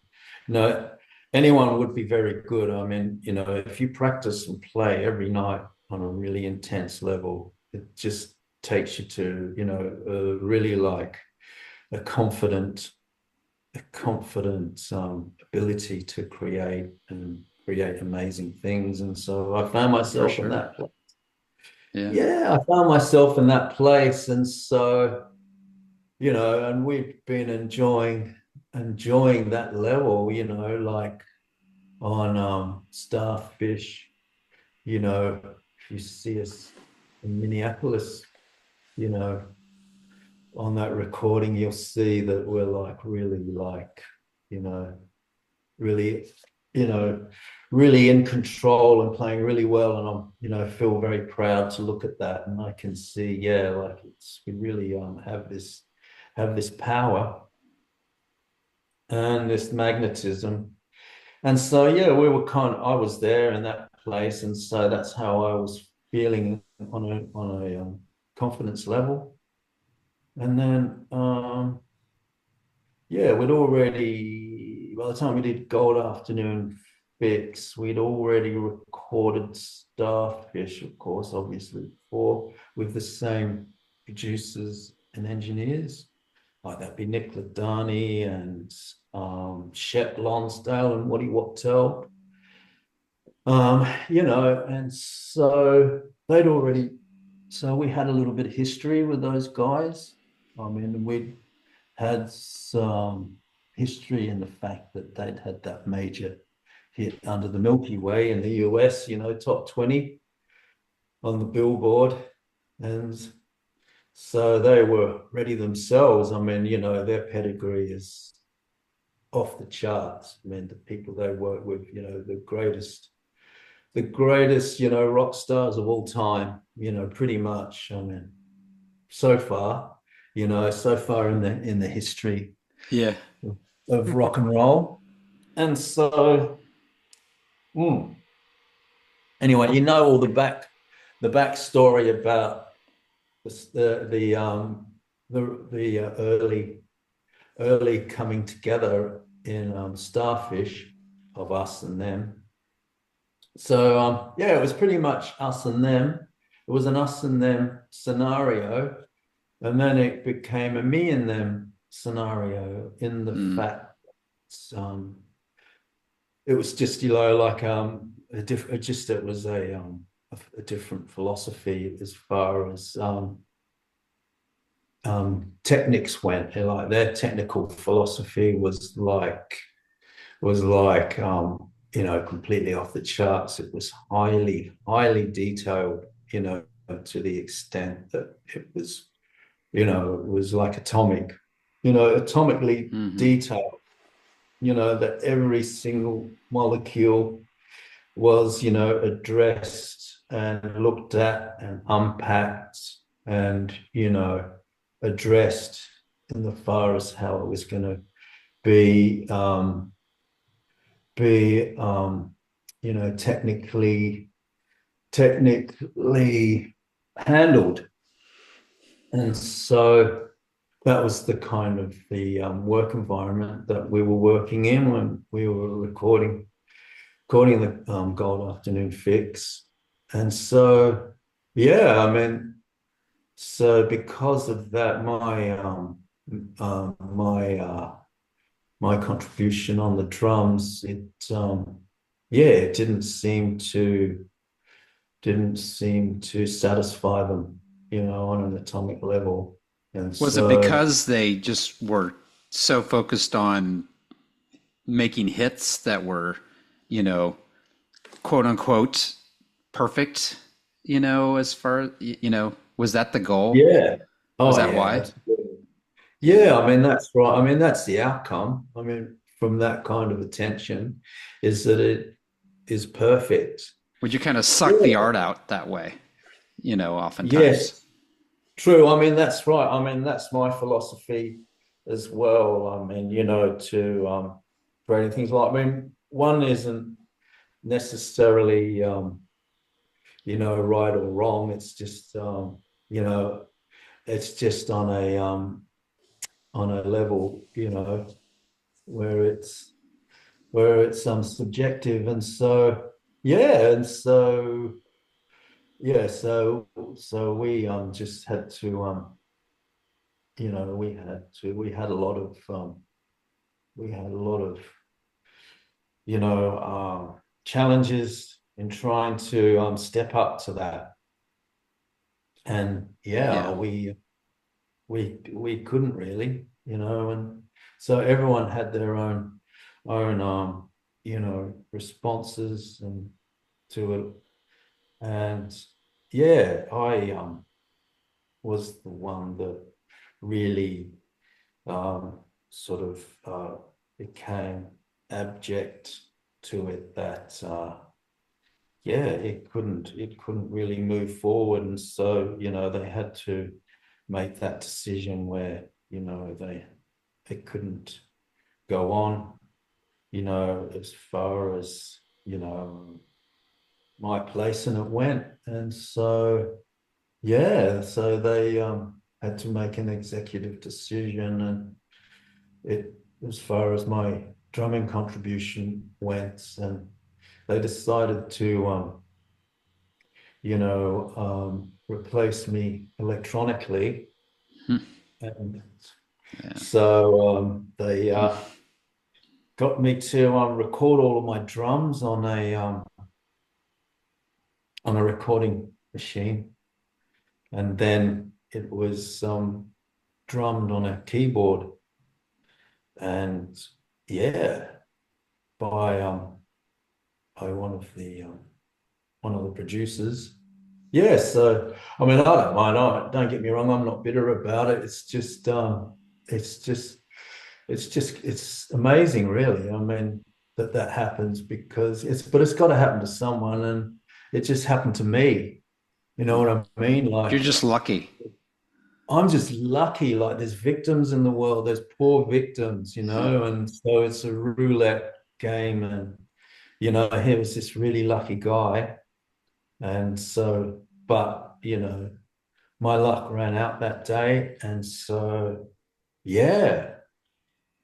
[SPEAKER 4] Anyone would be very good. I mean, if you practice and play every night on a really intense level, it just takes you to, really like a confident ability to create amazing things. And so I found myself in that place. Yeah, I found myself in that place. And so, and we've been enjoying that level, like on Starfish, if you see us in Minneapolis, on that recording, you'll see that we're like really like, really, really in control and playing really well. And I'm, feel very proud to look at that. And I can see, yeah, like we really have this power and this magnetism, And so, yeah, we were I was there in that place. And so that's how I was feeling on a confidence level. And then, yeah, by the time we did Gold Afternoon Fix, we'd already recorded Starfish, of course, obviously, before, with the same producers and engineers. Like that'd be Nick Ladani and Shep Lonsdale and Waddy Wachtel. And so we had a little bit of history with those guys. I mean, we had some history in the fact that they'd had that major hit Under the Milky Way in the US, top 20 on the Billboard. And so they were ready themselves. I mean, their pedigree is off the charts. I mean, the people they work with, the greatest, rock stars of all time, pretty much. I mean, so far in the history
[SPEAKER 1] Yeah.
[SPEAKER 4] of rock and roll. And so anyway, all the backstory about the early coming together in Starfish of us and them. So it was pretty much us and them. It was an us and them scenario. And then it became a me and them scenario in the fact it was just it was a different philosophy as far as techniques went. Like their technical philosophy was completely off the charts. It was highly detailed, to the extent that it was like atomically detailed, that every single molecule was, addressed and looked at and unpacked and, addressed in the far as how it was going to be technically handled. And so that was the kind of the work environment that we were working in when we were recording the Gold Afternoon Fix. And so, yeah, I mean, so because of that, my contribution on the drums, it didn't seem to satisfy them, on an atomic level. And
[SPEAKER 1] Was it because they just were so focused on making hits that were, quote unquote, perfect, as far, was that the goal?
[SPEAKER 4] Yeah.
[SPEAKER 1] Was that why?
[SPEAKER 4] Yeah, I mean, that's right. I mean, that's the outcome. I mean, from that kind of attention, is that it is perfect.
[SPEAKER 1] Would you kind of suck the art out that way, oftentimes?
[SPEAKER 4] Yes, true. I mean, that's right. I mean, that's my philosophy as well. I mean, to creating things like, I mean, one isn't necessarily, right or wrong. It's just, it's just on a level, where it's subjective. And so, so we just had to, we had a lot of challenges in trying to step up to that. And we couldn't really, and so everyone had their own responses and to it. And I was the one that really sort of became abject to it, that it couldn't really move forward. And so they had to make that decision where they couldn't go on. you know, as far as, you know, my place in it went. And so, yeah, so they had to make an executive decision, and it, as far as my drumming contribution went, and they decided to, replace me electronically.
[SPEAKER 1] Hmm.
[SPEAKER 4] And
[SPEAKER 1] Yeah.
[SPEAKER 4] so they got me to record all of my drums on a recording machine, and then it was drummed on a keyboard, and yeah, by one of the producers. Yeah, so I mean, I don't mind. Don't get me wrong. I'm not bitter about it. It's just, it's amazing, really. I mean, that happens because but it's got to happen to someone, and it just happened to me. You know what I mean?
[SPEAKER 1] You're
[SPEAKER 4] Like,
[SPEAKER 1] just lucky.
[SPEAKER 4] I'm just lucky. Like, there's victims in the world. There's poor victims, you know, and so it's a roulette game. And you know, he was this really lucky guy, and so, but you know, my luck ran out that day, and so yeah,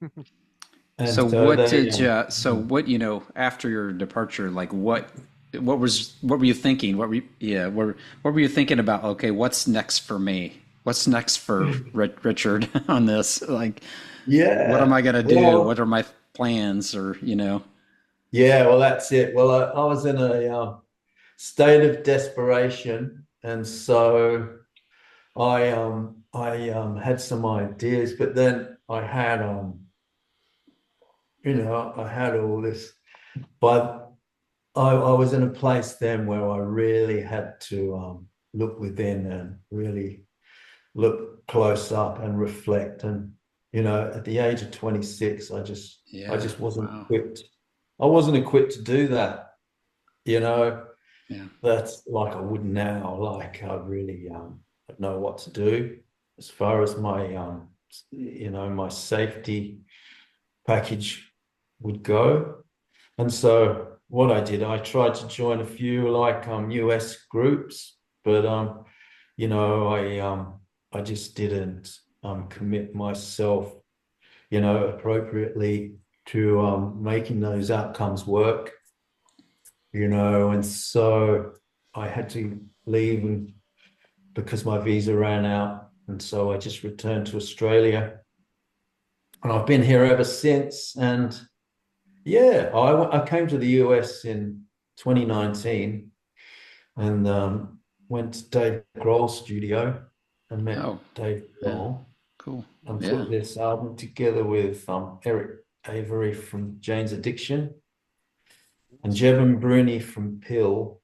[SPEAKER 4] and
[SPEAKER 1] So
[SPEAKER 4] so
[SPEAKER 1] what
[SPEAKER 4] they
[SPEAKER 1] did so what, you know, after your departure, like what were you thinking? What were you thinking about? Okay, what's next for me? What's next for Richard on this? Like, what am
[SPEAKER 4] yeah,
[SPEAKER 1] I gonna do? What
[SPEAKER 4] well,
[SPEAKER 1] are my plans? Or, you know?
[SPEAKER 4] yeah, well, that's it. Well, I was in a state of desperation, and so I had some ideas, but then I had I had all this, but I was in a place then where I really had to look within and really look close up and reflect. And you know, at the age of 26, I
[SPEAKER 1] Yeah.
[SPEAKER 4] just wasn't
[SPEAKER 1] Wow.
[SPEAKER 4] equipped. I wasn't equipped to do that. You know,
[SPEAKER 1] Yeah.
[SPEAKER 4] that's like I would now. Like, I really know what to do as far as my my safety package would go. And so what I did, I tried to join a few like US groups, but I just didn't commit myself, you know, appropriately to making those outcomes work, you know. And so I had to leave, and because my visa ran out, and so I just returned to Australia, and I've been here ever since. And yeah, I came to the US in 2019, and went to Dave Grohl's studio and met
[SPEAKER 1] Oh,
[SPEAKER 4] Dave
[SPEAKER 1] yeah.
[SPEAKER 4] Grohl,
[SPEAKER 1] Cool.
[SPEAKER 4] and
[SPEAKER 1] Yeah.
[SPEAKER 4] put this album together with Eric Avery from Jane's Addiction, and Jevon Bruni from Pill,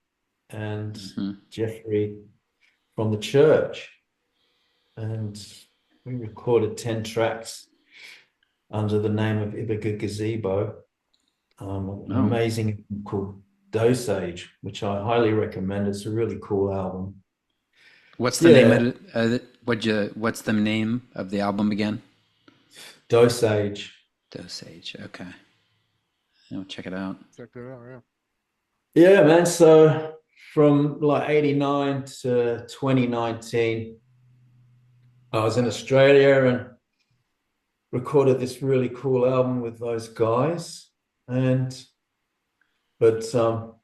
[SPEAKER 4] and
[SPEAKER 1] Hmm.
[SPEAKER 4] Jeffrey from The Church. And we recorded 10 tracks under the name of Iboga Gazebo, an
[SPEAKER 1] Oh,
[SPEAKER 4] amazing album called Dosage, which I highly recommend. It's a really cool album.
[SPEAKER 1] what's the name of
[SPEAKER 4] Yeah,
[SPEAKER 1] it? What's the name of the album again?
[SPEAKER 4] Dosage.
[SPEAKER 1] Dosage. Okay. I'll check it out.
[SPEAKER 2] Check that out. Yeah.
[SPEAKER 4] Yeah, man. So from like 89 to 2019, I was in Australia and recorded this really cool album with those guys. And but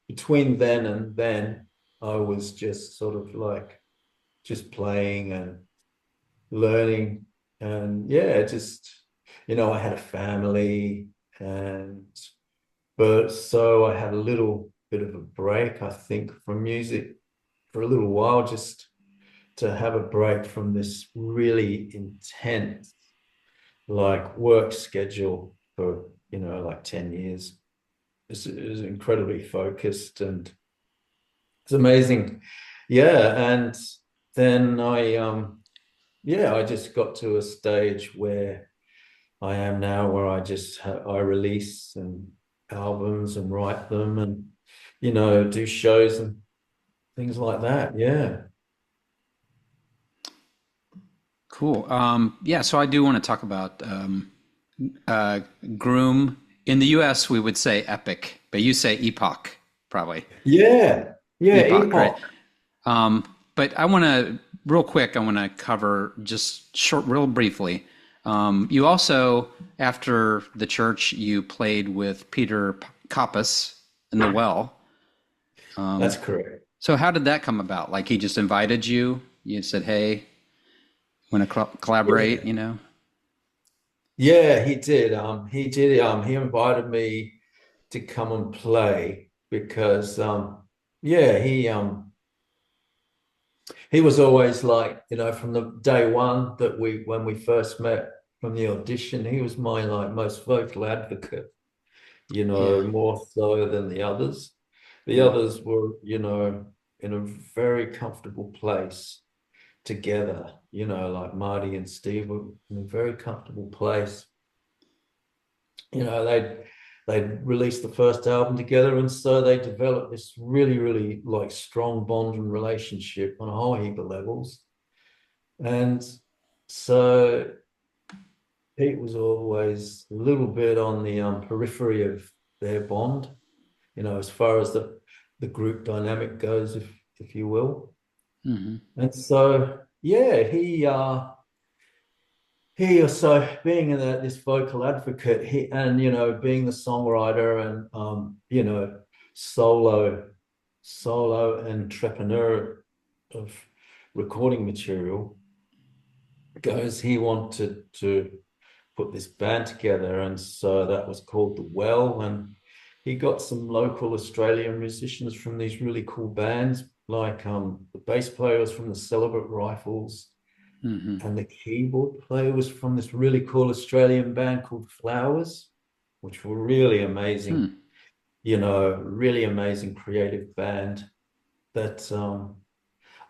[SPEAKER 4] between then and then, I was just sort of like just playing and learning. And yeah, just, you know, I had a family, and but so I had a little bit of a break, I think, from music for a little while, just to have a break from this really intense like work schedule for, you know, like 10 years. It was incredibly focused, and it's amazing. Yeah. And then I just got to a stage where I am now, where I release and albums and write them, and you know, do shows and things like that. Yeah.
[SPEAKER 1] Cool. Yeah. So I do want to talk about uh, Groom, In the US, we would say epic, but you say epoch, probably.
[SPEAKER 4] Yeah, yeah,
[SPEAKER 1] Epoch, right?
[SPEAKER 4] Epoch.
[SPEAKER 1] But I want to, real quick, I want to cover just short, real briefly. You also, after the church, you played with Peter Kappas in the Well.
[SPEAKER 4] That's correct.
[SPEAKER 1] So how did that come about? Like he just invited you? You said, "Hey, want to collaborate?"
[SPEAKER 4] Yeah,
[SPEAKER 1] You know?
[SPEAKER 4] yeah, he did. He invited me to come and play because, yeah, he was always like, from the day one that when we first met from the audition, he was my like most vocal advocate,
[SPEAKER 1] Yeah,
[SPEAKER 4] more so than the others. The
[SPEAKER 1] yeah,
[SPEAKER 4] others were, in a very comfortable place together, like Marty and Steve were in a very comfortable place. They released the first album together, and so they developed this really, really like strong bond and relationship on a whole heap of levels. And so Pete was always a little bit on the periphery of their bond, as far as the group dynamic goes, if you will.
[SPEAKER 1] hmm
[SPEAKER 4] And so yeah, he also being this vocal advocate, being the songwriter and solo entrepreneur of recording material, goes he wanted to put this band together, and so that was called The Well. And he got some local Australian musicians from these really cool bands, like the bass player was from the Celibate Rifles,
[SPEAKER 1] hmm
[SPEAKER 4] and the keyboard player was from this really cool Australian band called Flowers, which were really amazing,
[SPEAKER 1] hmm.
[SPEAKER 4] really amazing creative band that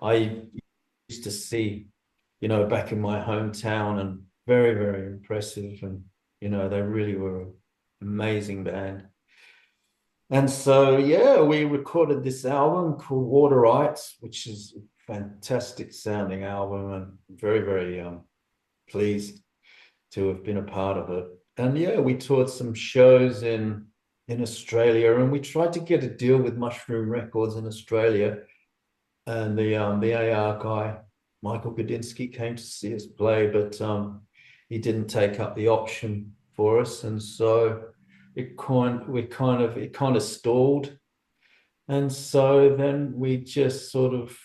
[SPEAKER 4] I used to see, back in my hometown, and very, very impressive. And, they really were an amazing band. And so, yeah, we recorded this album called Waterites, which is a fantastic sounding album, and very, very pleased to have been a part of it. And yeah, we toured some shows in Australia, and we tried to get a deal with Mushroom Records in Australia. And the AR guy, Michael Gudinski, came to see us play, but he didn't take up the option for us, and so it kind of stalled. And so then we just sort of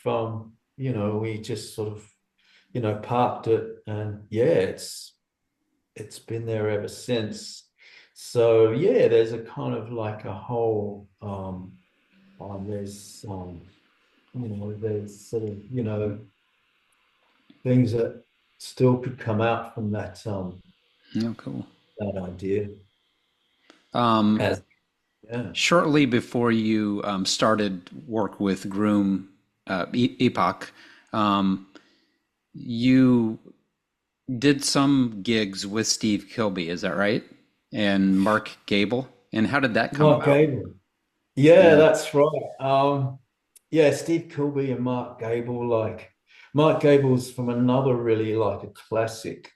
[SPEAKER 4] parked it, and yeah, it's been there ever since. So yeah, there's a kind of like a whole there's there's sort of things that still could come out from
[SPEAKER 1] Yeah, cool.
[SPEAKER 4] that idea.
[SPEAKER 1] Um,
[SPEAKER 4] As yeah.
[SPEAKER 1] Shortly before you started work with Groom, Epoch, um, you did some gigs with Steve Kilbey, is that right? And Mark Gable. And how did that come
[SPEAKER 4] Mark
[SPEAKER 1] about?
[SPEAKER 4] Gable. Yeah,
[SPEAKER 1] Yeah.
[SPEAKER 4] that's right. Yeah, Steve Kilbey and Mark Gable. Like Mark Gable's from another really like a classic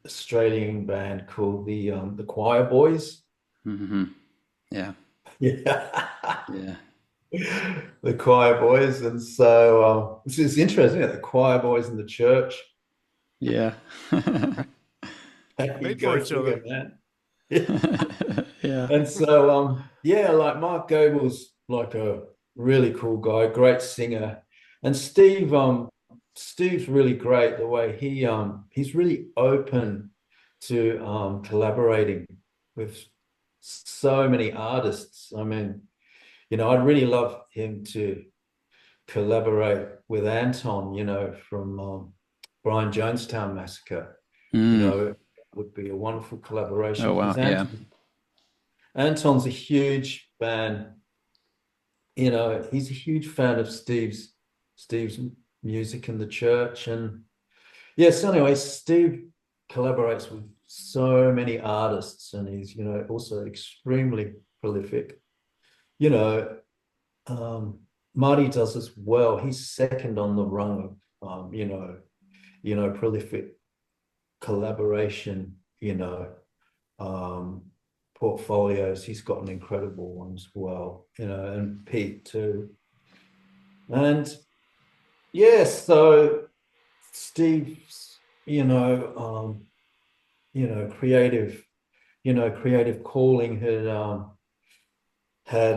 [SPEAKER 4] Australian band called the Choir Boys.
[SPEAKER 1] hmm Yeah.
[SPEAKER 4] Yeah.
[SPEAKER 1] Yeah.
[SPEAKER 4] The Choir Boys. And so it's interesting, the Choir Boys in the church.
[SPEAKER 1] Yeah.
[SPEAKER 4] You
[SPEAKER 2] Made for
[SPEAKER 4] go
[SPEAKER 2] each other.
[SPEAKER 4] figure, man.
[SPEAKER 1] Yeah.
[SPEAKER 4] And so yeah, like Mark Gable's like a really cool guy, great singer. And Steve's really great the way he's really open to collaborating with so many artists. I mean, I'd really love him to collaborate with Anton, from Brian Jonestown Massacre.
[SPEAKER 1] Mm.
[SPEAKER 4] It would be a wonderful collaboration
[SPEAKER 1] Oh, wow.
[SPEAKER 4] because
[SPEAKER 1] Yeah.
[SPEAKER 4] Anton's a huge fan. He's a huge fan of Steve's music in the church. And yes, anyway, Steve collaborates with so many artists, and he's, also extremely prolific. You know, Marty does as well. He's second on the rung of prolific collaboration, um, portfolios. He's got an incredible one as well, you know, and Pete too. And yeah, so Steve's, creative, creative calling had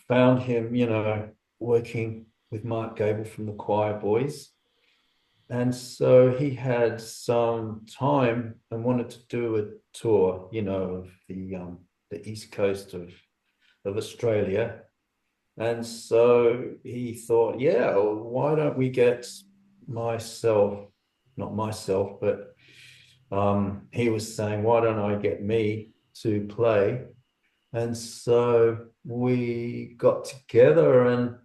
[SPEAKER 4] found him, working with Mark Gable from the Choir Boys. And so he had some time and wanted to do a tour, of the east coast of Australia. And so he thought, yeah, well, why don't we get not myself, but he was saying, why don't I get me to play? And so we got together, and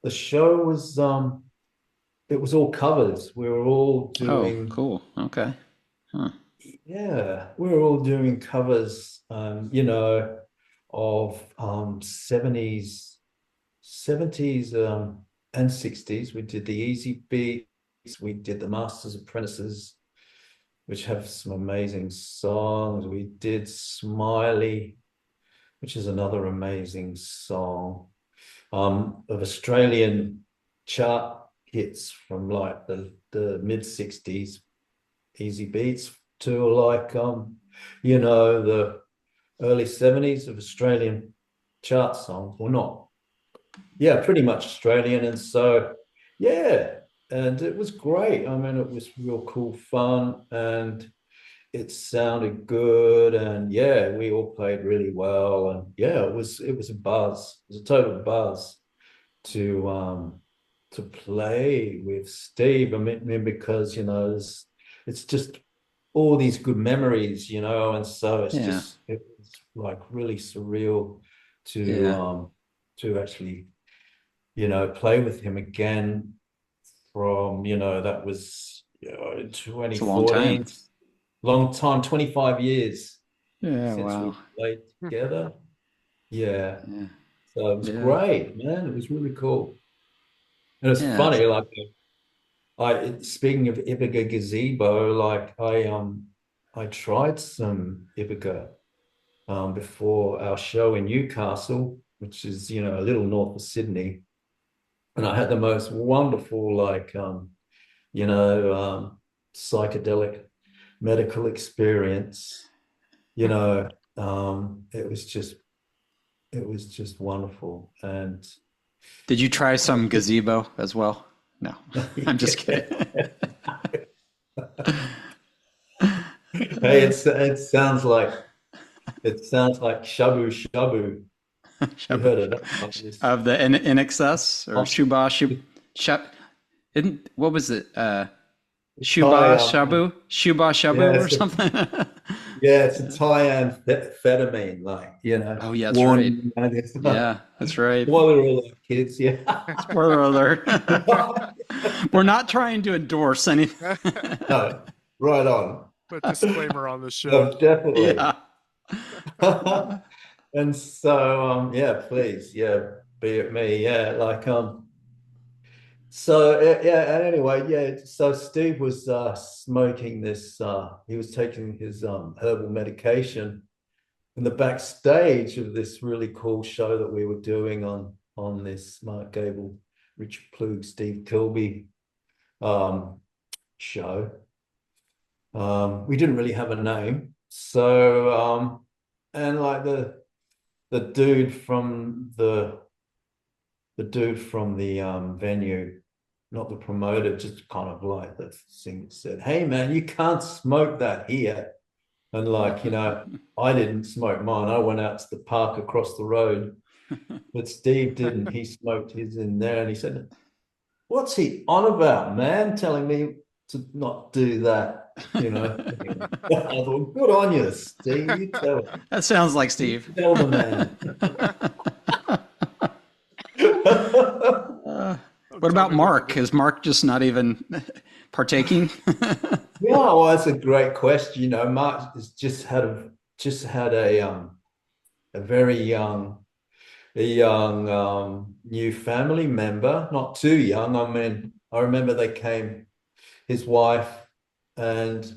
[SPEAKER 4] the show was it was all covers. We were all doing.
[SPEAKER 1] Oh, cool. Okay. Huh.
[SPEAKER 4] Yeah, we were all doing covers, of 70s and 60s. We did the Easy Beats, we did the Masters Apprentices, which have some amazing songs. We did Smiley, which is another amazing song, of Australian chart hits from like the mid-60s, Easy Beats, to like the early 70s of Australian chart songs. Well, not, yeah, pretty much Australian. And so, yeah, and it was great. I mean, it was real cool fun, and it sounded good, and yeah, we all played really well, and yeah, it was a buzz. It was a total buzz to play with Steve. I mean, because it's just all these good memories, and so it's just it was like really surreal to actually play with him again from that was 2014.
[SPEAKER 1] It's a long time.
[SPEAKER 4] Long time, 25 years
[SPEAKER 1] Yeah,
[SPEAKER 4] since
[SPEAKER 1] wow.
[SPEAKER 4] we played together. Yeah.
[SPEAKER 1] Yeah.
[SPEAKER 4] So it was great, man. It was really cool. And it's funny, like speaking of Iboga Gazebo, like I tried some Iboga before our show in Newcastle, which is a little north of Sydney, and I had the most wonderful psychedelic medical experience. It was just wonderful. And
[SPEAKER 1] did you try some Gazebo as well? No, I'm just kidding.
[SPEAKER 4] Hey, it sounds like shabu shabu. You heard of that?
[SPEAKER 1] Of the NXS or what was it? Shuba Shabu or something.
[SPEAKER 4] Yeah, it's a Thai-amphetamine,
[SPEAKER 1] Oh yeah, that's right. Yeah, that's right.
[SPEAKER 4] Spoiler alert, kids. Yeah.
[SPEAKER 1] Spoiler alert. We're not trying to endorse anything.
[SPEAKER 4] No, right on.
[SPEAKER 2] Put a disclaimer on the show.
[SPEAKER 4] No, definitely.
[SPEAKER 1] Yeah.
[SPEAKER 4] And so, please, be it me, So anyway, so Steve was smoking this. He was taking his herbal medication in the backstage of this really cool show that we were doing on this Mark Gable, Richard Ploog, Steve Kilby show. We didn't really have a name, so and like the dude from the venue, not the promoter, just kind of like the thing said, "Hey man, you can't smoke that here." And I didn't smoke mine. I went out to the park across the road, but Steve didn't. He smoked his in there, and he said, "What's he on about, man? Telling me to not do that." I thought, good on you, Steve. You tell him.
[SPEAKER 1] That sounds like Steve.
[SPEAKER 4] Tell the man.
[SPEAKER 1] What about Mark? Is Mark just not even partaking?
[SPEAKER 4] Yeah, well, that's a great question. Mark has just had a very young new family member, not too young. I mean, I remember his wife and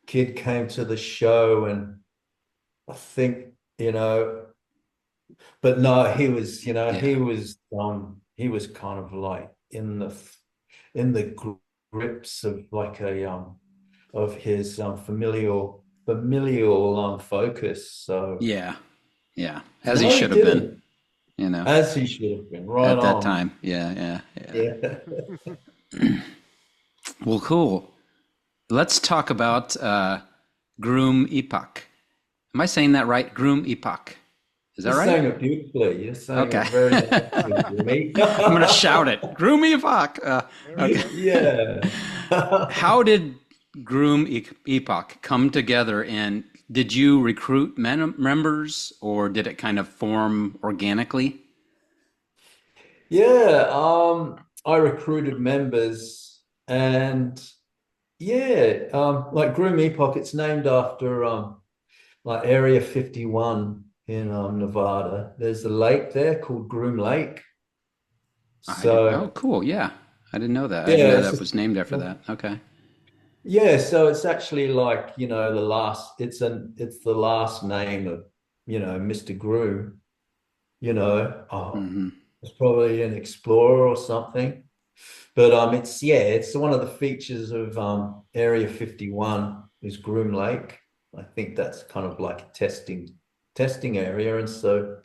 [SPEAKER 4] kid came to the show, and I think you know, but no, he was,
[SPEAKER 1] Yeah.
[SPEAKER 4] he was kind of like in the grips of like a of his familial focus. So
[SPEAKER 1] Yeah. Yeah. As he
[SPEAKER 4] no, he
[SPEAKER 1] should have been,
[SPEAKER 4] didn't,
[SPEAKER 1] you know,
[SPEAKER 4] as he should have been. Right
[SPEAKER 1] at that
[SPEAKER 4] on.
[SPEAKER 1] time. Yeah. Yeah. Yeah.
[SPEAKER 4] Yeah.
[SPEAKER 1] Well, cool. Let's talk about Groom Epoch. Am I saying that right? Groom Epoch. Is that
[SPEAKER 4] You're
[SPEAKER 1] right?
[SPEAKER 4] saying it beautifully. You're saying
[SPEAKER 1] Okay.
[SPEAKER 4] it very nicely to me.
[SPEAKER 1] I'm going to shout it. Groom Epoch.
[SPEAKER 2] There we
[SPEAKER 1] Okay.
[SPEAKER 2] go.
[SPEAKER 4] Yeah.
[SPEAKER 1] How did Groom Epoch come together, and did you recruit members, or did it kind of form organically?
[SPEAKER 4] Yeah. I recruited members and yeah, like Groom Epoch, it's named after like Area 51 in Nevada. There's a lake there called Groom Lake.
[SPEAKER 1] I did. Oh,
[SPEAKER 4] So
[SPEAKER 1] cool. Yeah. I didn't know that. I didn't
[SPEAKER 4] yeah,
[SPEAKER 1] know
[SPEAKER 4] it's
[SPEAKER 1] that
[SPEAKER 4] just
[SPEAKER 1] was named after that. Okay.
[SPEAKER 4] yeah, so it's actually like, it's the last name of, Mr. Groom,
[SPEAKER 1] Hmm.
[SPEAKER 4] it's probably an explorer or something. But it's one of the features of Area 51 is Groom Lake. I think that's kind of like a testing area. And so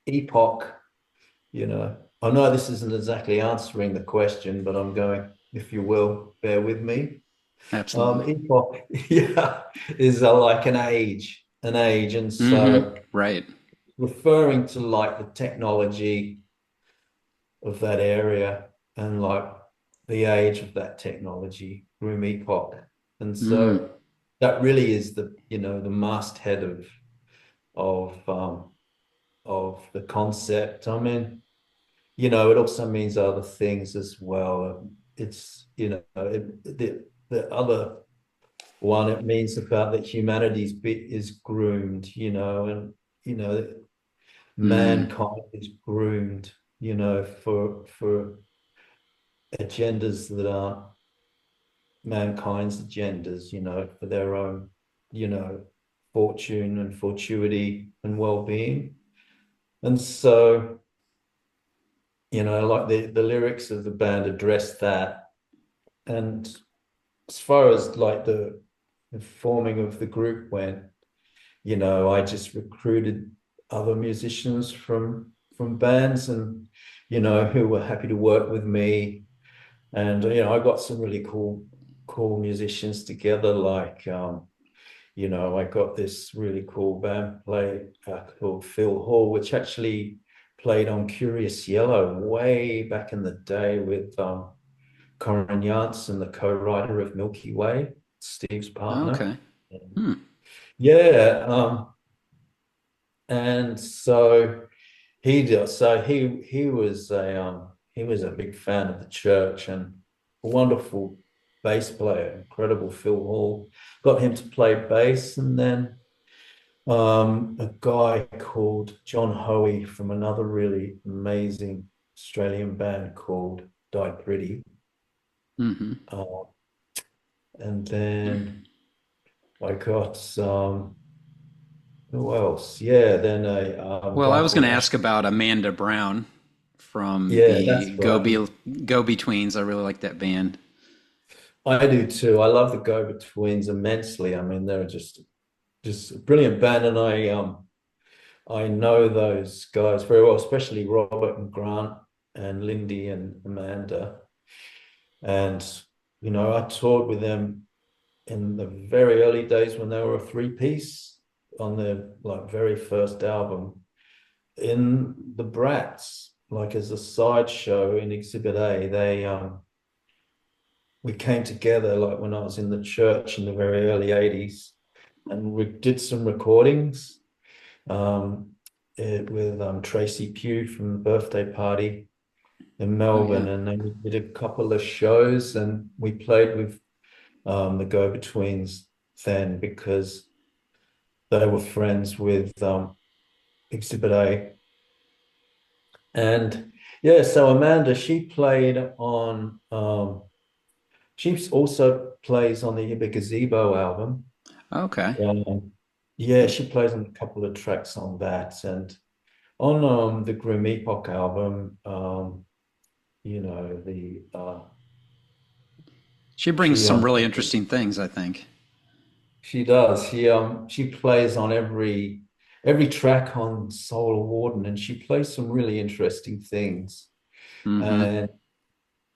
[SPEAKER 4] Epoch, I know this isn't exactly answering the question, but I'm going, if you will, bear with me.
[SPEAKER 1] Absolutely.
[SPEAKER 4] Epoch, yeah, is like an age. And
[SPEAKER 1] Hmm.
[SPEAKER 4] so
[SPEAKER 1] Right.
[SPEAKER 4] referring to like the technology of that area and like the age of that technology, Groom Epoch. And
[SPEAKER 1] Mm.
[SPEAKER 4] so that really is the masthead of um of the concept. I mean, it also means other things as well. It's, the other one, it means about that humanity's bit is groomed, and
[SPEAKER 1] Mm.
[SPEAKER 4] mankind is groomed, for agendas that aren't mankind's agendas, for their own, fortune and fortuity and well-being. And so, like the lyrics of the band address that. And as far as like the forming of the group went, I just recruited other musicians from bands and, who were happy to work with me. And, I got some really cool musicians together. Like, I got this really cool band play called Phil Hall, which actually played on Curious Yellow way back in the day with Corin Janssen, the co-writer of Milky Way, Steve's partner.
[SPEAKER 1] Okay. Hmm.
[SPEAKER 4] Yeah, and so he did. So he was a big fan of the church and a wonderful bass player, incredible Phil Hall. Got him to play bass, and then a guy called John Hoey from another really amazing Australian band called Die Pretty.
[SPEAKER 1] Hmm.
[SPEAKER 4] Uh, and then I got who else? Yeah, then a
[SPEAKER 1] Well, I
[SPEAKER 4] guy
[SPEAKER 1] was going
[SPEAKER 4] called
[SPEAKER 1] to
[SPEAKER 4] Ash.
[SPEAKER 1] ask about Amanda Brown from
[SPEAKER 4] Yeah,
[SPEAKER 1] the
[SPEAKER 4] that's right.
[SPEAKER 1] Go Betweens. I really like that band.
[SPEAKER 4] I do too. I love the Go-Betweens immensely. I mean, they're just a brilliant band, and I know those guys very well, especially Robert and Grant and Lindy and Amanda. And I toured with them in the very early days when they were a three-piece on their like very first album in the Brats, like as a sideshow in Exhibit A. We came together like when I was in the church in the very early 80s, and we did some recordings um, with Tracy Pugh from the Birthday Party in
[SPEAKER 1] Oh yeah.
[SPEAKER 4] Melbourne. And then we did a couple of shows, and we played with the Go-Betweens then because they were friends with Exhibit A. And yeah, so Amanda, she also plays on the Gazebo album.
[SPEAKER 1] Okay.
[SPEAKER 4] Um, yeah, she plays on a couple of tracks on that, and on the Groom Epoch album, you know, the
[SPEAKER 1] She brings
[SPEAKER 4] she
[SPEAKER 1] some really interesting things, I think.
[SPEAKER 4] she does. She plays on every track on Solar Warden, and she plays some really interesting things.
[SPEAKER 1] Hmm.
[SPEAKER 4] And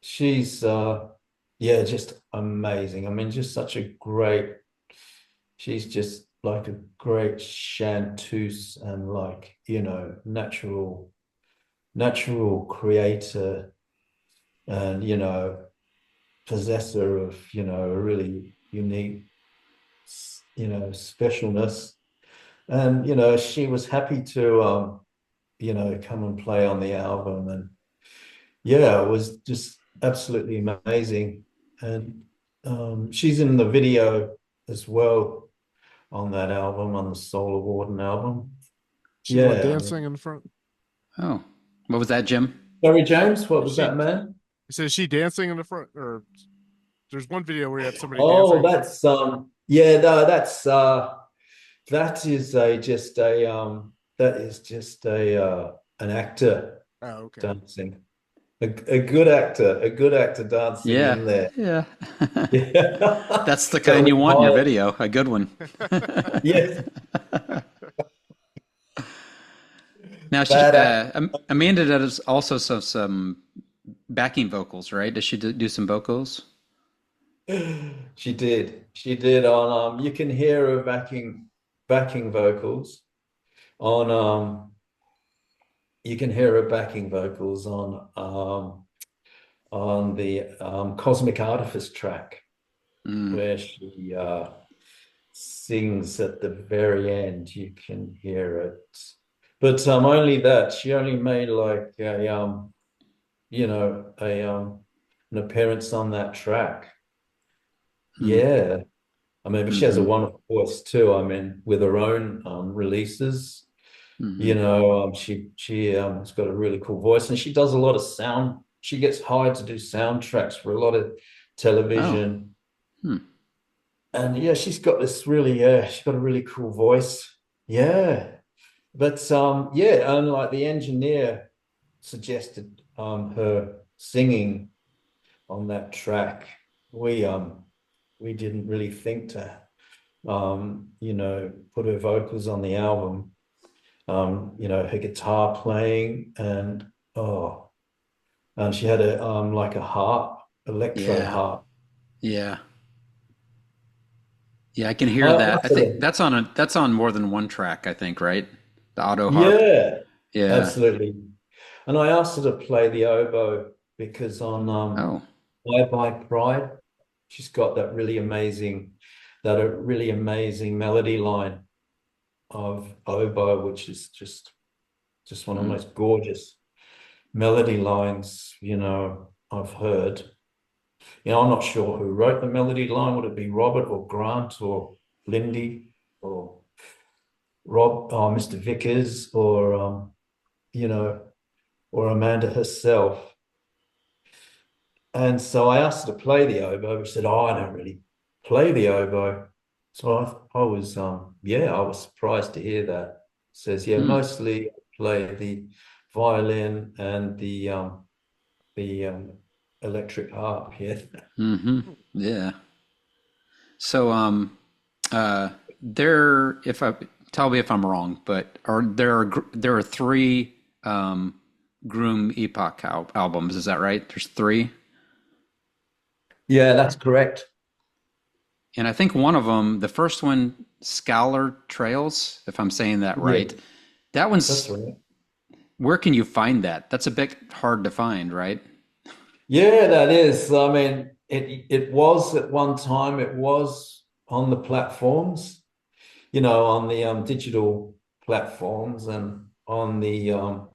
[SPEAKER 4] she's yeah, just amazing. I mean, just such a great, she's just like a great chanteuse and like, you know, natural creator and, you know, possessor of, you know, a really unique, you know, specialness. And, you know, she was happy to you know, come and play on the album. And yeah, it was just absolutely amazing. And she's in the video as well on that album, on the Solar Warden album.
[SPEAKER 2] She's the one
[SPEAKER 4] Yeah.
[SPEAKER 2] dancing in the front.
[SPEAKER 1] Oh, what was that, Jim?
[SPEAKER 4] Sorry, James, what
[SPEAKER 2] Is
[SPEAKER 4] was
[SPEAKER 2] she?
[SPEAKER 4] that, man?
[SPEAKER 2] Is she dancing in the front? Or there's one video where you have somebody
[SPEAKER 4] Oh,
[SPEAKER 2] dancing.
[SPEAKER 4] that's yeah, no, that is a just a that is just a an actor
[SPEAKER 2] Oh, okay.
[SPEAKER 4] dancing. A good actor dancing
[SPEAKER 1] Yeah,
[SPEAKER 4] in there.
[SPEAKER 1] yeah.
[SPEAKER 4] Yeah.
[SPEAKER 1] That's the
[SPEAKER 4] So
[SPEAKER 1] kind
[SPEAKER 4] we
[SPEAKER 1] you want in your
[SPEAKER 4] hired,
[SPEAKER 1] video, a good one.
[SPEAKER 4] yes,
[SPEAKER 1] Now,
[SPEAKER 4] bad actor.
[SPEAKER 1] Amanda does also some backing vocals, right? Does she do some vocals?
[SPEAKER 4] She did. She did on you can hear her backing vocals on you can hear her backing vocals on the Cosmic Artifice track
[SPEAKER 1] Mm,
[SPEAKER 4] where she sings at the very end. You can hear it. But only that. She only made like a you know, a an appearance on that track.
[SPEAKER 1] mm,
[SPEAKER 4] Yeah. I mean, but she has a
[SPEAKER 1] hmm
[SPEAKER 4] wonderful voice too. I mean, with her own releases,
[SPEAKER 1] hmm
[SPEAKER 4] you know, she has got a really cool voice, and she does a lot of sound. She gets hired to do soundtracks for a lot of
[SPEAKER 1] Oh,
[SPEAKER 4] television,
[SPEAKER 1] hmm.
[SPEAKER 4] and yeah, she's got a really cool voice. Yeah, but yeah, and like the engineer suggested her singing on that track. We um we didn't really think to you know, put her vocals on the album. You know, her guitar playing and oh, and she had a like a harp, electro
[SPEAKER 1] Yeah,
[SPEAKER 4] harp.
[SPEAKER 1] yeah, yeah. I can hear
[SPEAKER 4] I
[SPEAKER 1] that. I
[SPEAKER 4] sort
[SPEAKER 1] think
[SPEAKER 4] of,
[SPEAKER 1] that's on more than one track. I think, right? The auto harp.
[SPEAKER 4] yeah,
[SPEAKER 1] Yeah.
[SPEAKER 4] absolutely. And I asked her to play the oboe because on
[SPEAKER 1] Oh,
[SPEAKER 4] Bye Bye Pride, she's got that a really amazing melody line of oboe, which is just one of the
[SPEAKER 1] mm.
[SPEAKER 4] most gorgeous melody lines, you know, I've heard. You know, I'm not sure who wrote the melody line. Would it be Robert or Grant or Lindy or Rob or Mr. Vickers or you know, or Amanda herself? And so I asked her to play the oboe. She said, "Oh, I don't really play the oboe." So I was yeah, I was surprised to hear that. Says, yeah,
[SPEAKER 1] Hmm.
[SPEAKER 4] mostly I play the violin and the electric harp. Yeah.
[SPEAKER 1] Hmm. Yeah. So, there. If I tell me if I'm wrong, but there are three Groom Epoch albums. Is that right? There's three,
[SPEAKER 4] Yeah, that's correct.
[SPEAKER 1] and I think one of them, the first one, Scholar Trails, if I'm saying that
[SPEAKER 4] Yeah,
[SPEAKER 1] right. That
[SPEAKER 4] that's
[SPEAKER 1] one's
[SPEAKER 4] right.
[SPEAKER 1] where can you find that? That's a bit hard to find, right?
[SPEAKER 4] Yeah, that is. I mean, it was at one time, it was on the platforms, you know, on the digital platforms and on the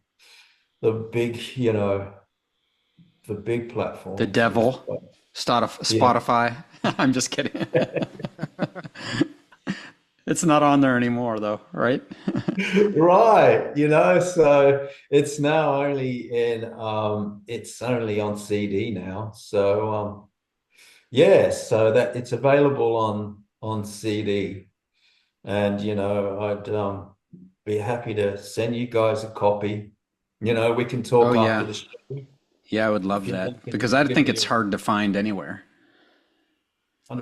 [SPEAKER 4] big, you know, the big
[SPEAKER 1] The
[SPEAKER 4] platforms, which
[SPEAKER 1] Devil,
[SPEAKER 4] yeah.
[SPEAKER 1] Spotify. I'm just kidding. It's not on there anymore, though, right?
[SPEAKER 4] Right, you know, so it's only on CD now. So yeah, so that it's available on CD. and I'd be happy to send you guys a copy. We can
[SPEAKER 1] Oh
[SPEAKER 4] talk after
[SPEAKER 1] yeah.
[SPEAKER 4] the show
[SPEAKER 1] Yeah, I would
[SPEAKER 4] if
[SPEAKER 1] love
[SPEAKER 4] you
[SPEAKER 1] that
[SPEAKER 4] want to
[SPEAKER 1] because I
[SPEAKER 4] give
[SPEAKER 1] think
[SPEAKER 4] me
[SPEAKER 1] it's hard to find anywhere.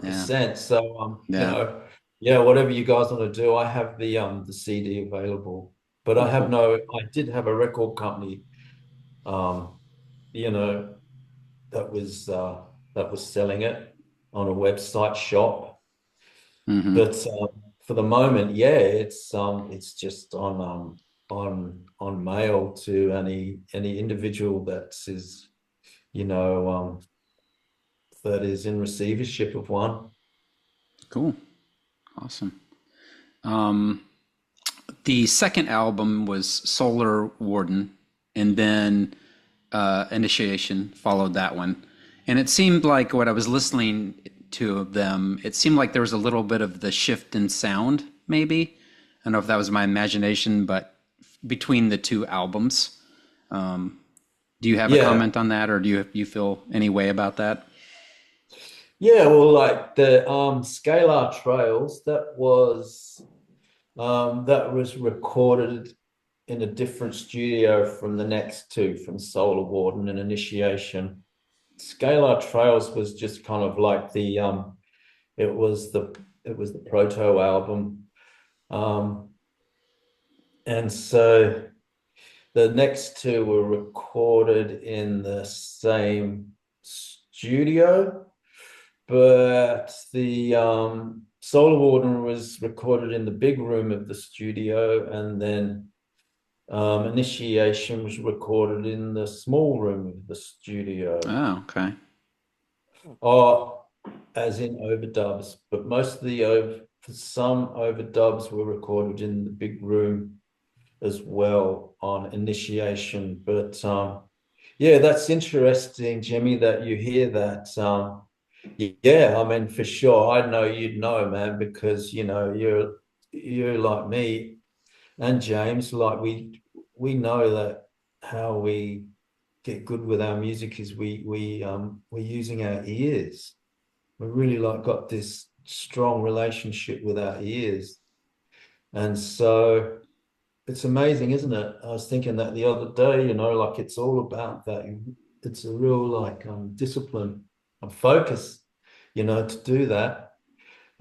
[SPEAKER 1] Yeah.
[SPEAKER 4] 100%. So
[SPEAKER 1] Yeah.
[SPEAKER 4] yeah, whatever you guys want to do, I have the CD available. But
[SPEAKER 1] Oh, cool.
[SPEAKER 4] I did have a record company, um, you know, that was selling it on a website shop.
[SPEAKER 1] Hmm.
[SPEAKER 4] But for the moment, yeah, it's just on mail to any individual you know um that is in receivership of one.
[SPEAKER 1] Cool. Awesome. Um, the second album was Solar Warden, and then Initiation followed that one. And it seemed like what I was listening to of them, it seemed like there was a little bit of the shift in sound, maybe. I don't know if that was my imagination, but between the two albums. Um, do you have a
[SPEAKER 4] Yeah,
[SPEAKER 1] comment on that, or do you feel any way about that?
[SPEAKER 4] yeah. Well, like the Scalar Trails, that was recorded in a different studio from the next two, from Solar Warden and Initiation. Scalar Trails was just kind of like it was the proto album. Um, and so the next two were recorded in the same studio, but the Solar Warden was recorded in the big room of the studio, and then Initiation was recorded in the small room of the studio.
[SPEAKER 1] Oh, okay.
[SPEAKER 4] Or as in overdubs, but most of some overdubs were recorded in the big room as well on Initiation. But yeah, that's interesting, Jimmy, that you hear that. Yeah, I mean, for sure, I know you'd know, man, because you're like me and James, like we know that how we get good with our music is we're using our ears. We really like got this strong relationship with our ears. And so it's amazing, isn't it? I was thinking that the other day, like it's all about that. It's a real like discipline and focus, to do that.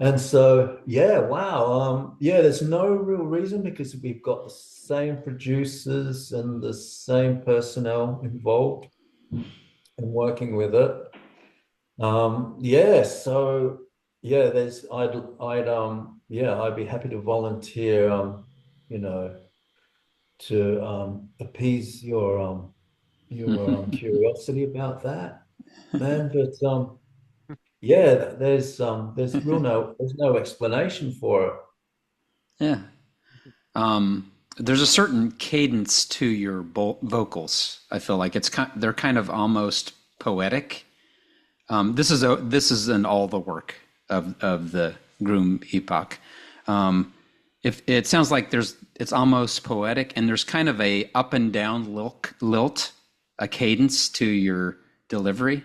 [SPEAKER 4] And so, yeah, wow. Yeah, there's no real reason because we've got the same producers and the same personnel involved in working with it. Yeah, so yeah, I'd be happy to volunteer, you know, to appease your curiosity about that, man. But yeah, there's no explanation for it.
[SPEAKER 1] Yeah. There's a certain cadence to your vocals. I feel like they're kind of almost poetic. This is in all the work of the Groom Epoch. If it sounds like it's almost poetic, and there's kind of a up and down lilt, a cadence to your delivery.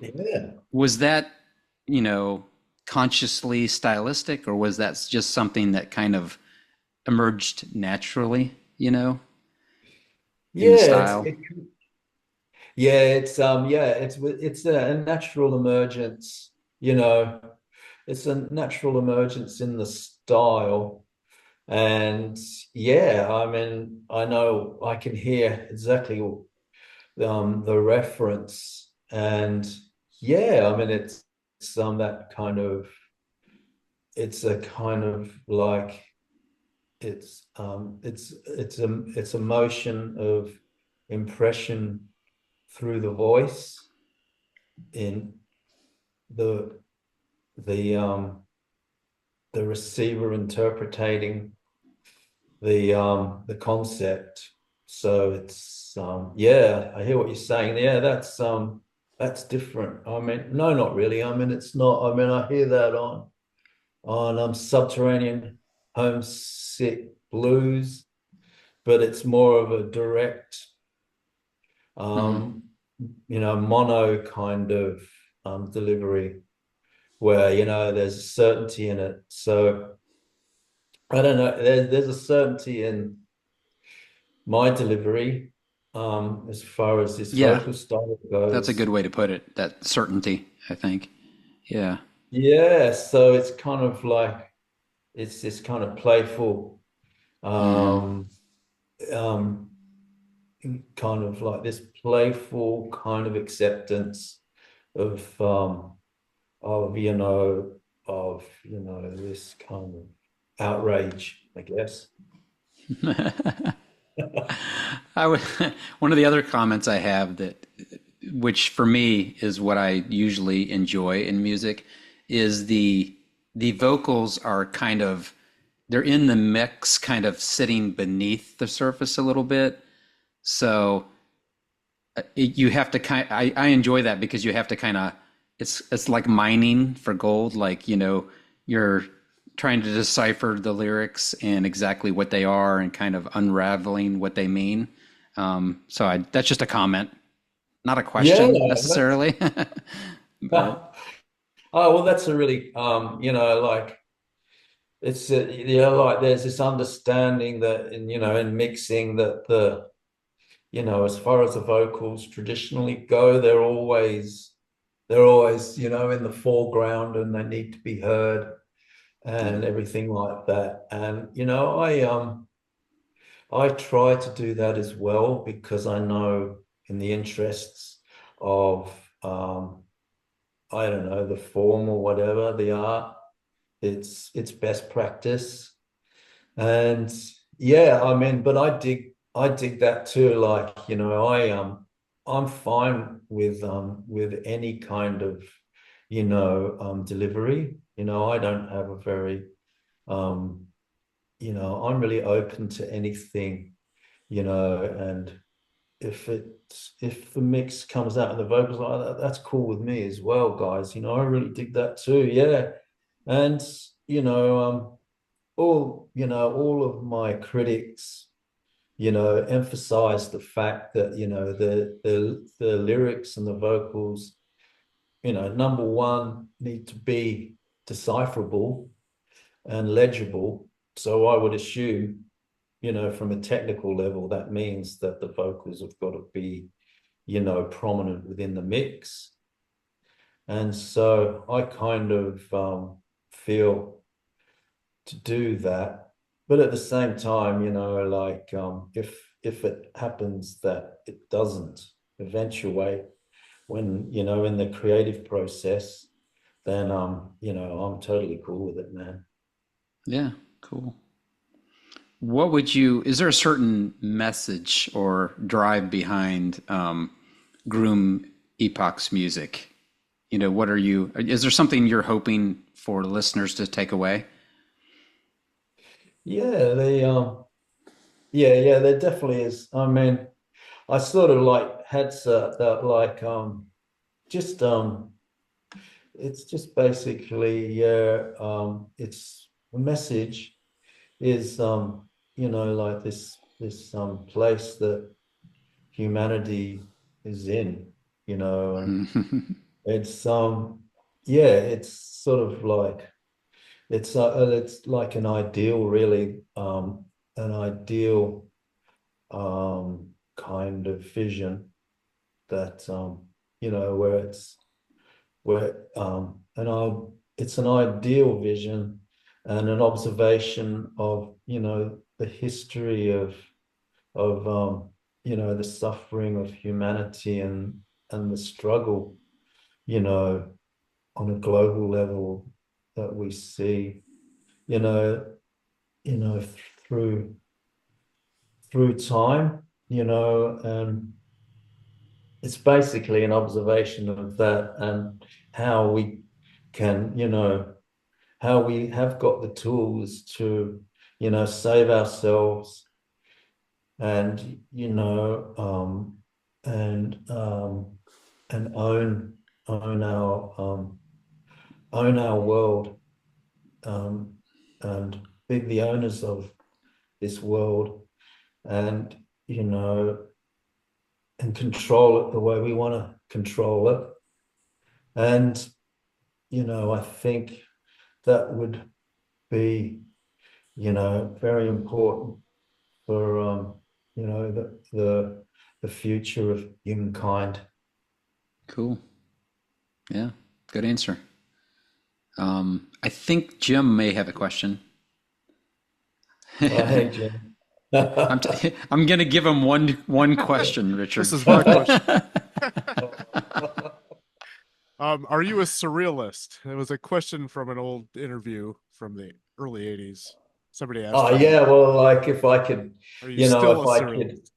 [SPEAKER 4] Yeah.
[SPEAKER 1] Was that, you know, consciously stylistic, or was that just something that kind of emerged naturally, in the
[SPEAKER 4] Yeah,
[SPEAKER 1] style?
[SPEAKER 4] it's a natural emergence, it's a natural emergence in the style. And yeah, I mean, I know I can hear exactly the reference. And yeah, I mean it's that kind of it's a kind of like it's a motion of impression through the voice in the the um the receiver interpreting the concept. So it's yeah, I hear what you're saying. Yeah, that's different. I mean, no, not really. I mean, it's not. I mean, I hear that on Subterranean Homesick Blues, but it's more of a direct
[SPEAKER 1] Hmm.
[SPEAKER 4] um mono kind of delivery where there's a certainty in it. So I don't know. There's a certainty in my delivery, as far as this
[SPEAKER 1] Yeah,
[SPEAKER 4] vocal style
[SPEAKER 1] that's a good
[SPEAKER 4] goes.
[SPEAKER 1] way to put it. That certainty, I think. Yeah.
[SPEAKER 4] Yeah, so it's kind of like it's this kind of playful,
[SPEAKER 1] Mm.
[SPEAKER 4] um, um, kind of like this playful kind of acceptance of of this kind of outrage, I guess.
[SPEAKER 1] I would, one of the other comments I have that, which for me is what I usually enjoy in music, is the vocals are kind of they're in the mix, kind of sitting beneath the surface a little bit. So you have to I enjoy that because you have to kind of it's like mining for gold, like you're trying to decipher the lyrics and exactly what they are and kind of unraveling what they mean. That's just a comment, not a
[SPEAKER 4] Yeah,
[SPEAKER 1] question
[SPEAKER 4] that's
[SPEAKER 1] necessarily. But
[SPEAKER 4] oh well, that's a really like it's like there's this understanding that in mixing that as far as the vocals traditionally go, they're always in the foreground and they need to be heard
[SPEAKER 1] yeah.
[SPEAKER 4] and everything like that. And I try to do that as well because I know in the interests of I don't know, the form or whatever, the art, it's best practice. And yeah, I mean, but I dig that too. Like, I'm fine with any kind of, delivery. I don't have a very um, I'm really open to anything, and if the mix comes out and the vocals like that, that's cool with me as well, guys. I really dig that too. Yeah. And you know, all of my critics, emphasize the fact that, the lyrics and the vocals, number one, need to be decipherable and legible. So I would assume, from a technical level, that means that the vocals have got to be, prominent within the mix. And so I kind of feel to do that. But at the same time, like if it happens that it doesn't eventuate when, in the creative process, then I'm totally cool with it, man.
[SPEAKER 1] Yeah, cool. What would you, is there a certain message or drive behind Groom Epoch's music? What are you, is there something you're hoping for listeners to take away?
[SPEAKER 4] Yeah, yeah, there definitely is. I mean, I sort of like had that like just it's just basically, yeah, it's the message is like this place that humanity is in, and it's yeah, it's sort of like it's like an ideal, really, an ideal kind of vision that where it's an ideal vision and an observation of the history of the suffering of humanity and the struggle you know on a global level that we see you know you know through time and it's basically an observation of that and how we can how we have got the tools to save ourselves and and and own our world um, and be the owners of this world and and control it the way we want to control it and I think that would be very important for the future of humankind.
[SPEAKER 1] Cool. Yeah, good answer. I think Jim may have a question.
[SPEAKER 4] Oh, hey, Jim.
[SPEAKER 1] I'm gonna give him one question, Richard.
[SPEAKER 2] This is my question. Are you a surrealist? It was a question from an old interview from the early 80s. Somebody asked
[SPEAKER 4] Oh
[SPEAKER 2] you,
[SPEAKER 4] yeah, well, like if I could,
[SPEAKER 2] are you still a surrealist?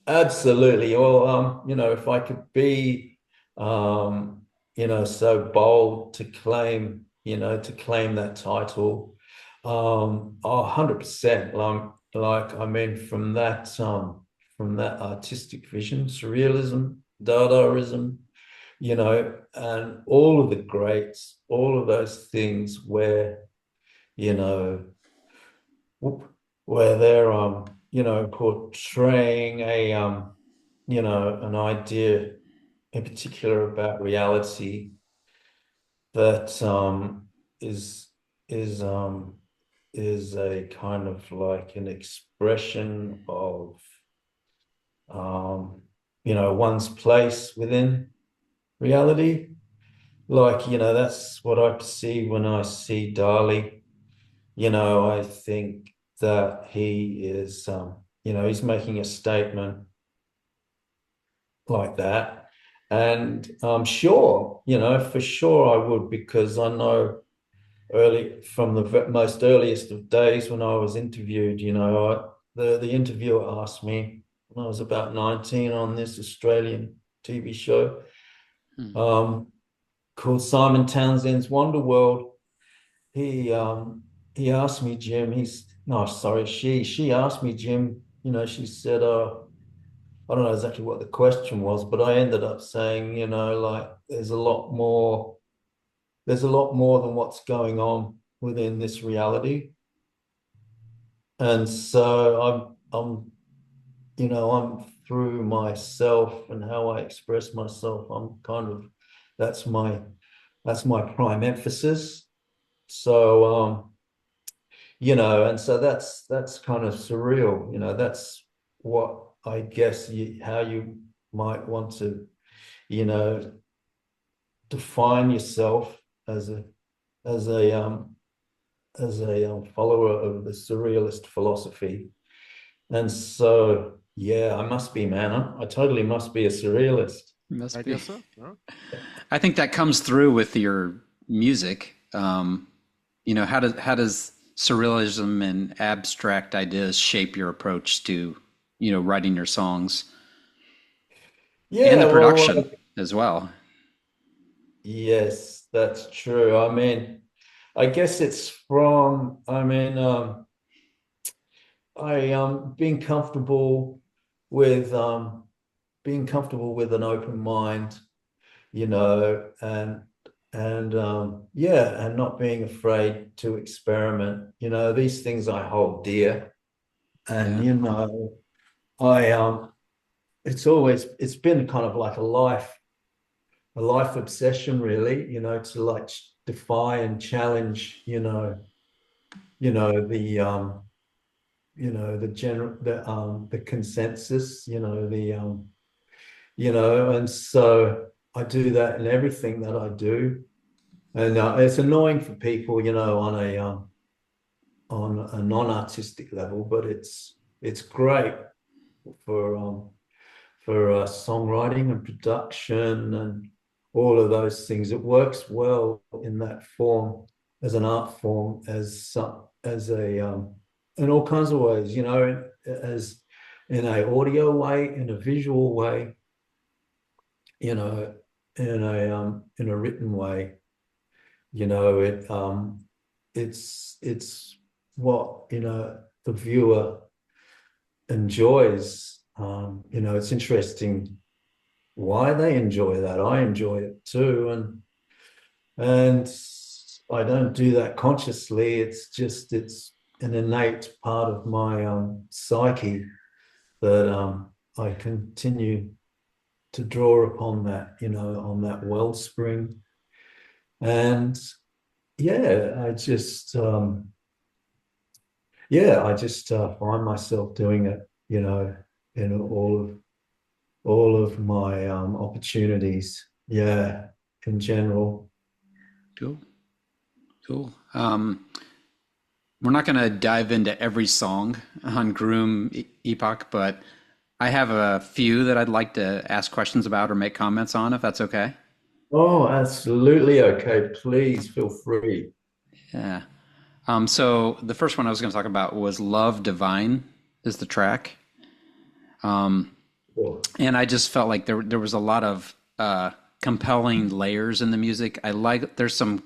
[SPEAKER 4] absolutely. Well, if I could be, so bold to claim, that title, 100%. I mean, from that artistic vision, surrealism, Dadaism, and all of the greats, all of those things where, you know, where they're, portraying an idea in particular about reality that is is um, is a kind of like an expression of one's place within reality. Like, that's what I perceive when I see Dali. I think that he is, he's making a statement like that. And I'm sure, for sure I would, because I know early from the most earliest of days when I was interviewed, the interviewer asked me when I was about 19 on this Australian TV show called Simon Townsend's Wonder World. He asked me, Jim, she asked me, Jim, she said, I don't know exactly what the question was, but I ended up saying, like there's a lot more than what's going on within this reality. And so I'm through myself and how I express myself, I'm kind of, that's my prime emphasis. So and so that's kind of surreal, that's what I guess how you might want to, define yourself as a follower of the surrealist philosophy. And so, yeah, I must be, man. I totally must be a surrealist.
[SPEAKER 1] Must
[SPEAKER 2] I
[SPEAKER 1] be.
[SPEAKER 2] guess so. Huh?
[SPEAKER 1] I think that comes through with your music. How does surrealism and abstract ideas shape your approach to, writing your songs and
[SPEAKER 4] Yeah,
[SPEAKER 1] the
[SPEAKER 4] well,
[SPEAKER 1] production as well?
[SPEAKER 4] yes, that's true. I mean, I guess it's from, I with being comfortable with an open mind, and not being afraid to experiment. These things I hold dear, and
[SPEAKER 1] Yeah.
[SPEAKER 4] I it's been kind of like a life obsession, really. To like defy and challenge, the the general the consensus, and so I do that in everything that I do. And it's annoying for people, on a non-artistic level, but it's great for songwriting and production and all of those things. It works well in that form as an art form, as a in all kinds of ways, as in a audio way, in a visual way, you know, in a written way. It's what the viewer enjoys. It's interesting why they enjoy that. I enjoy it too, and I don't do that consciously. It's an innate part of my psyche that I continue to draw upon that, on that wellspring. And yeah, I just yeah, I just find myself doing it, in all of my opportunities. Yeah, in general.
[SPEAKER 1] Cool. Cool. We're not going to dive into every song on Groom Epoch, but I have a few that I'd like to ask questions about or make comments on, if that's okay.
[SPEAKER 4] Oh, absolutely okay. Please feel free.
[SPEAKER 1] Yeah. So the first one I was going to talk about was Love Divine is the track. Um,
[SPEAKER 4] Sure.
[SPEAKER 1] and I just felt like there was a lot of compelling layers in the music. There's some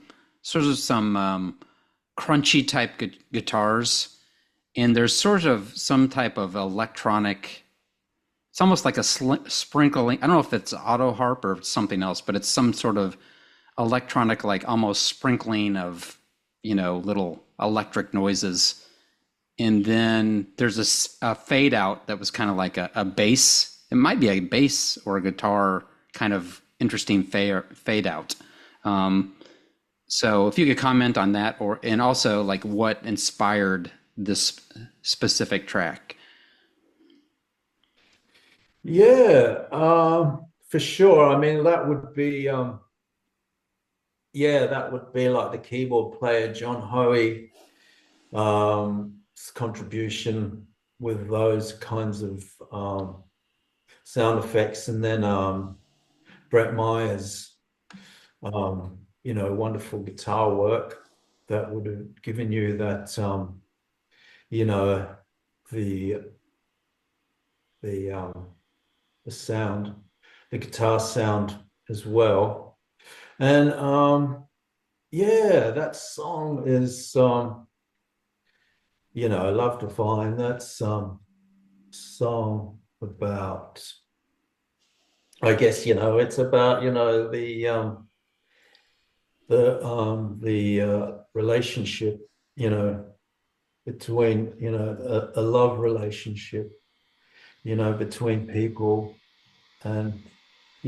[SPEAKER 1] crunchy type guitars, and there's sort of some type of electronic. It's almost like a sprinkling. I don't know if it's auto harp or something else, but it's some sort of electronic, like almost sprinkling of little electric noises. And then there's a fade out that was kind of like a bass. It might be a bass or a guitar kind of interesting fade out. Um, so if you could comment on that, and also like what inspired this specific track.
[SPEAKER 4] Yeah, for sure. I mean, that would be like the keyboard player John Hoey, contribution with those kinds of sound effects, and then Brett Meyer's wonderful guitar work that would have given you that you know the the the sound, the guitar sound as well. And yeah, that song is Love Divine. That's song about, I guess, it's about, the relationship, between, a love relationship, between people, and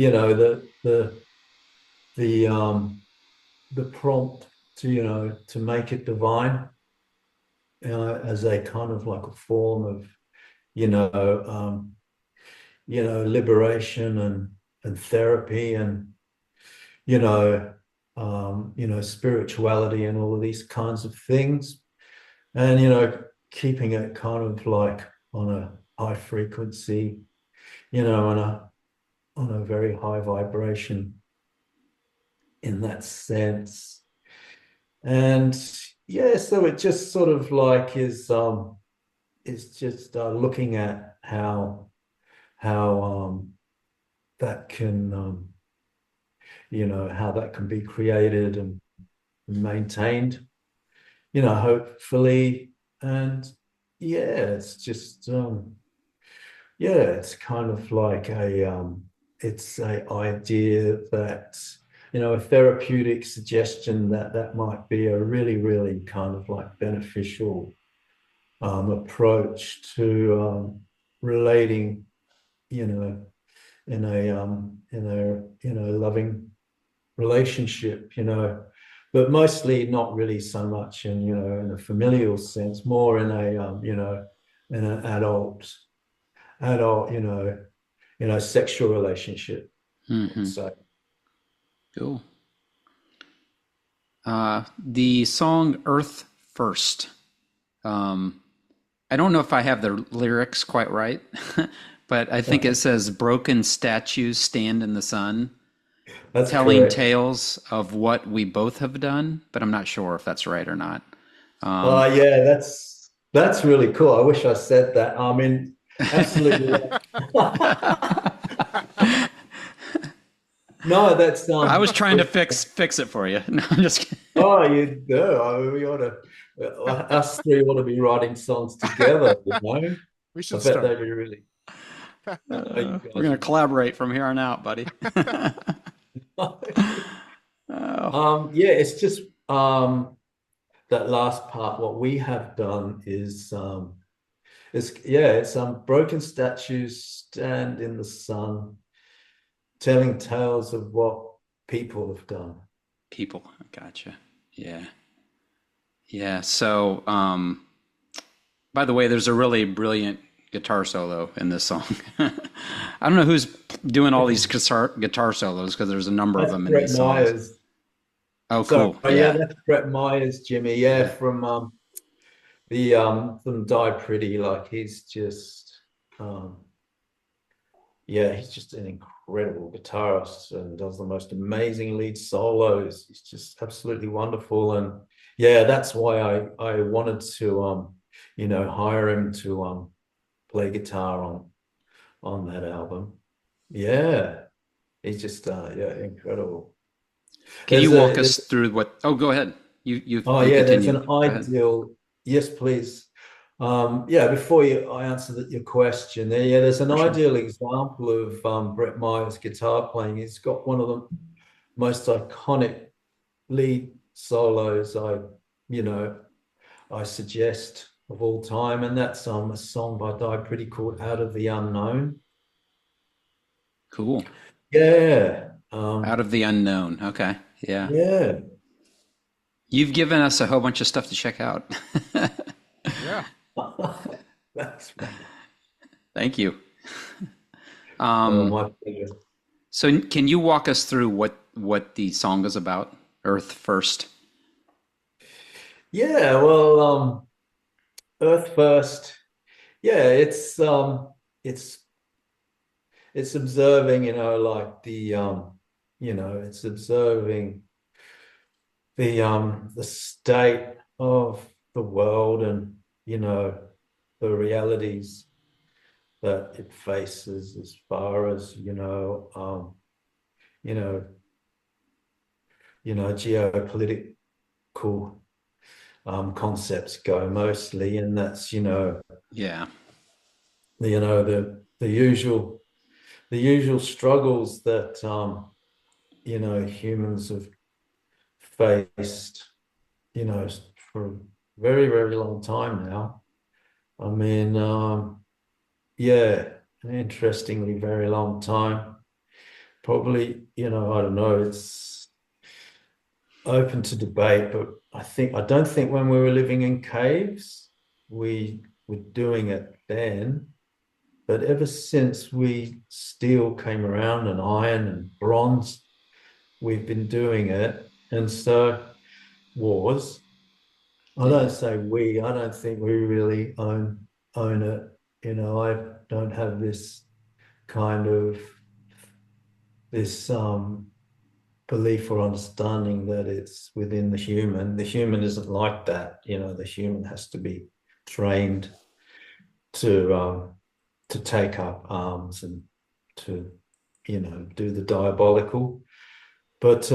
[SPEAKER 4] the the prompt to to make it divine, as a kind of like a form of you know um, liberation and therapy, and you know spirituality and all of these kinds of things, and keeping it kind of like on a high frequency, on a very high vibration in that sense. And yeah, so it just sort of like is just looking at how that can how that can be created and maintained, hopefully. And yeah, it's just yeah, it's kind of like it's a idea that, a therapeutic suggestion that might be a really, really kind of like beneficial approach to relating, you know, in a loving relationship, but mostly not really so much in a familial sense, more in a in an adult sexual relationship, I would
[SPEAKER 1] Mm-hmm.
[SPEAKER 4] say.
[SPEAKER 1] Cool. The song Earth First. Um, I don't know if I have the lyrics quite right, but I think it says broken statues stand in the sun,
[SPEAKER 4] That's
[SPEAKER 1] telling
[SPEAKER 4] correct.
[SPEAKER 1] tales of what we both have done, but I'm not sure if that's right or not. Um,
[SPEAKER 4] Yeah, that's really cool. I wish I said that. I mean, absolutely. No, that's
[SPEAKER 1] I was trying to fix it for you. No, I'm just kidding.
[SPEAKER 4] oh, you do. I mean, we ought to, us three ought to be writing songs together,
[SPEAKER 2] We
[SPEAKER 4] I
[SPEAKER 2] should
[SPEAKER 4] bet
[SPEAKER 2] start.
[SPEAKER 4] they'd be really, you
[SPEAKER 1] We're
[SPEAKER 4] guys
[SPEAKER 1] gonna collaborate from here on out, buddy.
[SPEAKER 4] would.
[SPEAKER 1] Oh,
[SPEAKER 4] Yeah, it's just that last part. What we have done is yeah, it's broken statues stand in the sun, telling tales of what people have done.
[SPEAKER 1] people, gotcha. Yeah, yeah. So, By the way, there's a really brilliant guitar solo in this song. I don't know who's doing all these guitar solos because there's a number of
[SPEAKER 4] That's
[SPEAKER 1] them in
[SPEAKER 4] Brett
[SPEAKER 1] these songs.
[SPEAKER 4] Myers.
[SPEAKER 1] Oh,
[SPEAKER 4] So
[SPEAKER 1] cool.
[SPEAKER 4] yeah,
[SPEAKER 1] Yeah.
[SPEAKER 4] that's Brett Myers, Jimmy. Yeah, from Die Pretty. Like he's just um yeah, he's just an incredible guitarist and does the most amazing lead solos. He's just absolutely wonderful. And yeah, that's why I wanted to hire him to play guitar on that album. Yeah, he's just yeah, incredible.
[SPEAKER 1] Can you
[SPEAKER 4] There's
[SPEAKER 1] walk us through what? Oh, go ahead. You
[SPEAKER 4] yeah, there's
[SPEAKER 1] continue.
[SPEAKER 4] an ideal. Yes, please. Yeah, before I answer your question there, yeah, there's an
[SPEAKER 1] For sure.
[SPEAKER 4] ideal example of Brett Myers' guitar playing. He's got one of the most iconic lead solos I suggest of all time, and that's a song by Die Pretty called "Out of the Unknown."
[SPEAKER 1] Cool.
[SPEAKER 4] Yeah.
[SPEAKER 1] Out of the unknown. Okay. Yeah.
[SPEAKER 4] Yeah.
[SPEAKER 1] You've given us a whole bunch of stuff to check out.
[SPEAKER 2] Yeah.
[SPEAKER 4] That's right.
[SPEAKER 1] Thank you.
[SPEAKER 4] My pleasure.
[SPEAKER 1] So can you walk us through what the song is about? Earth First.
[SPEAKER 4] Yeah, well, Earth First. Yeah, it's observing, like it's observing the state of the world and the realities that it faces as far as geopolitical concepts go mostly, and that's
[SPEAKER 1] Yeah.
[SPEAKER 4] the usual struggles that humans have faced for a very, very long time now. I mean, yeah, an interestingly very long time. Probably, I don't know, it's open to debate, but I don't think when we were living in caves, we were doing it then. But ever since steel came around and iron and bronze, we've been doing it. And so wars, I don't think we really own it. I don't have this kind of belief or understanding that it's within the human. The human isn't like that. The human has to be trained to take up arms and to do the diabolical. But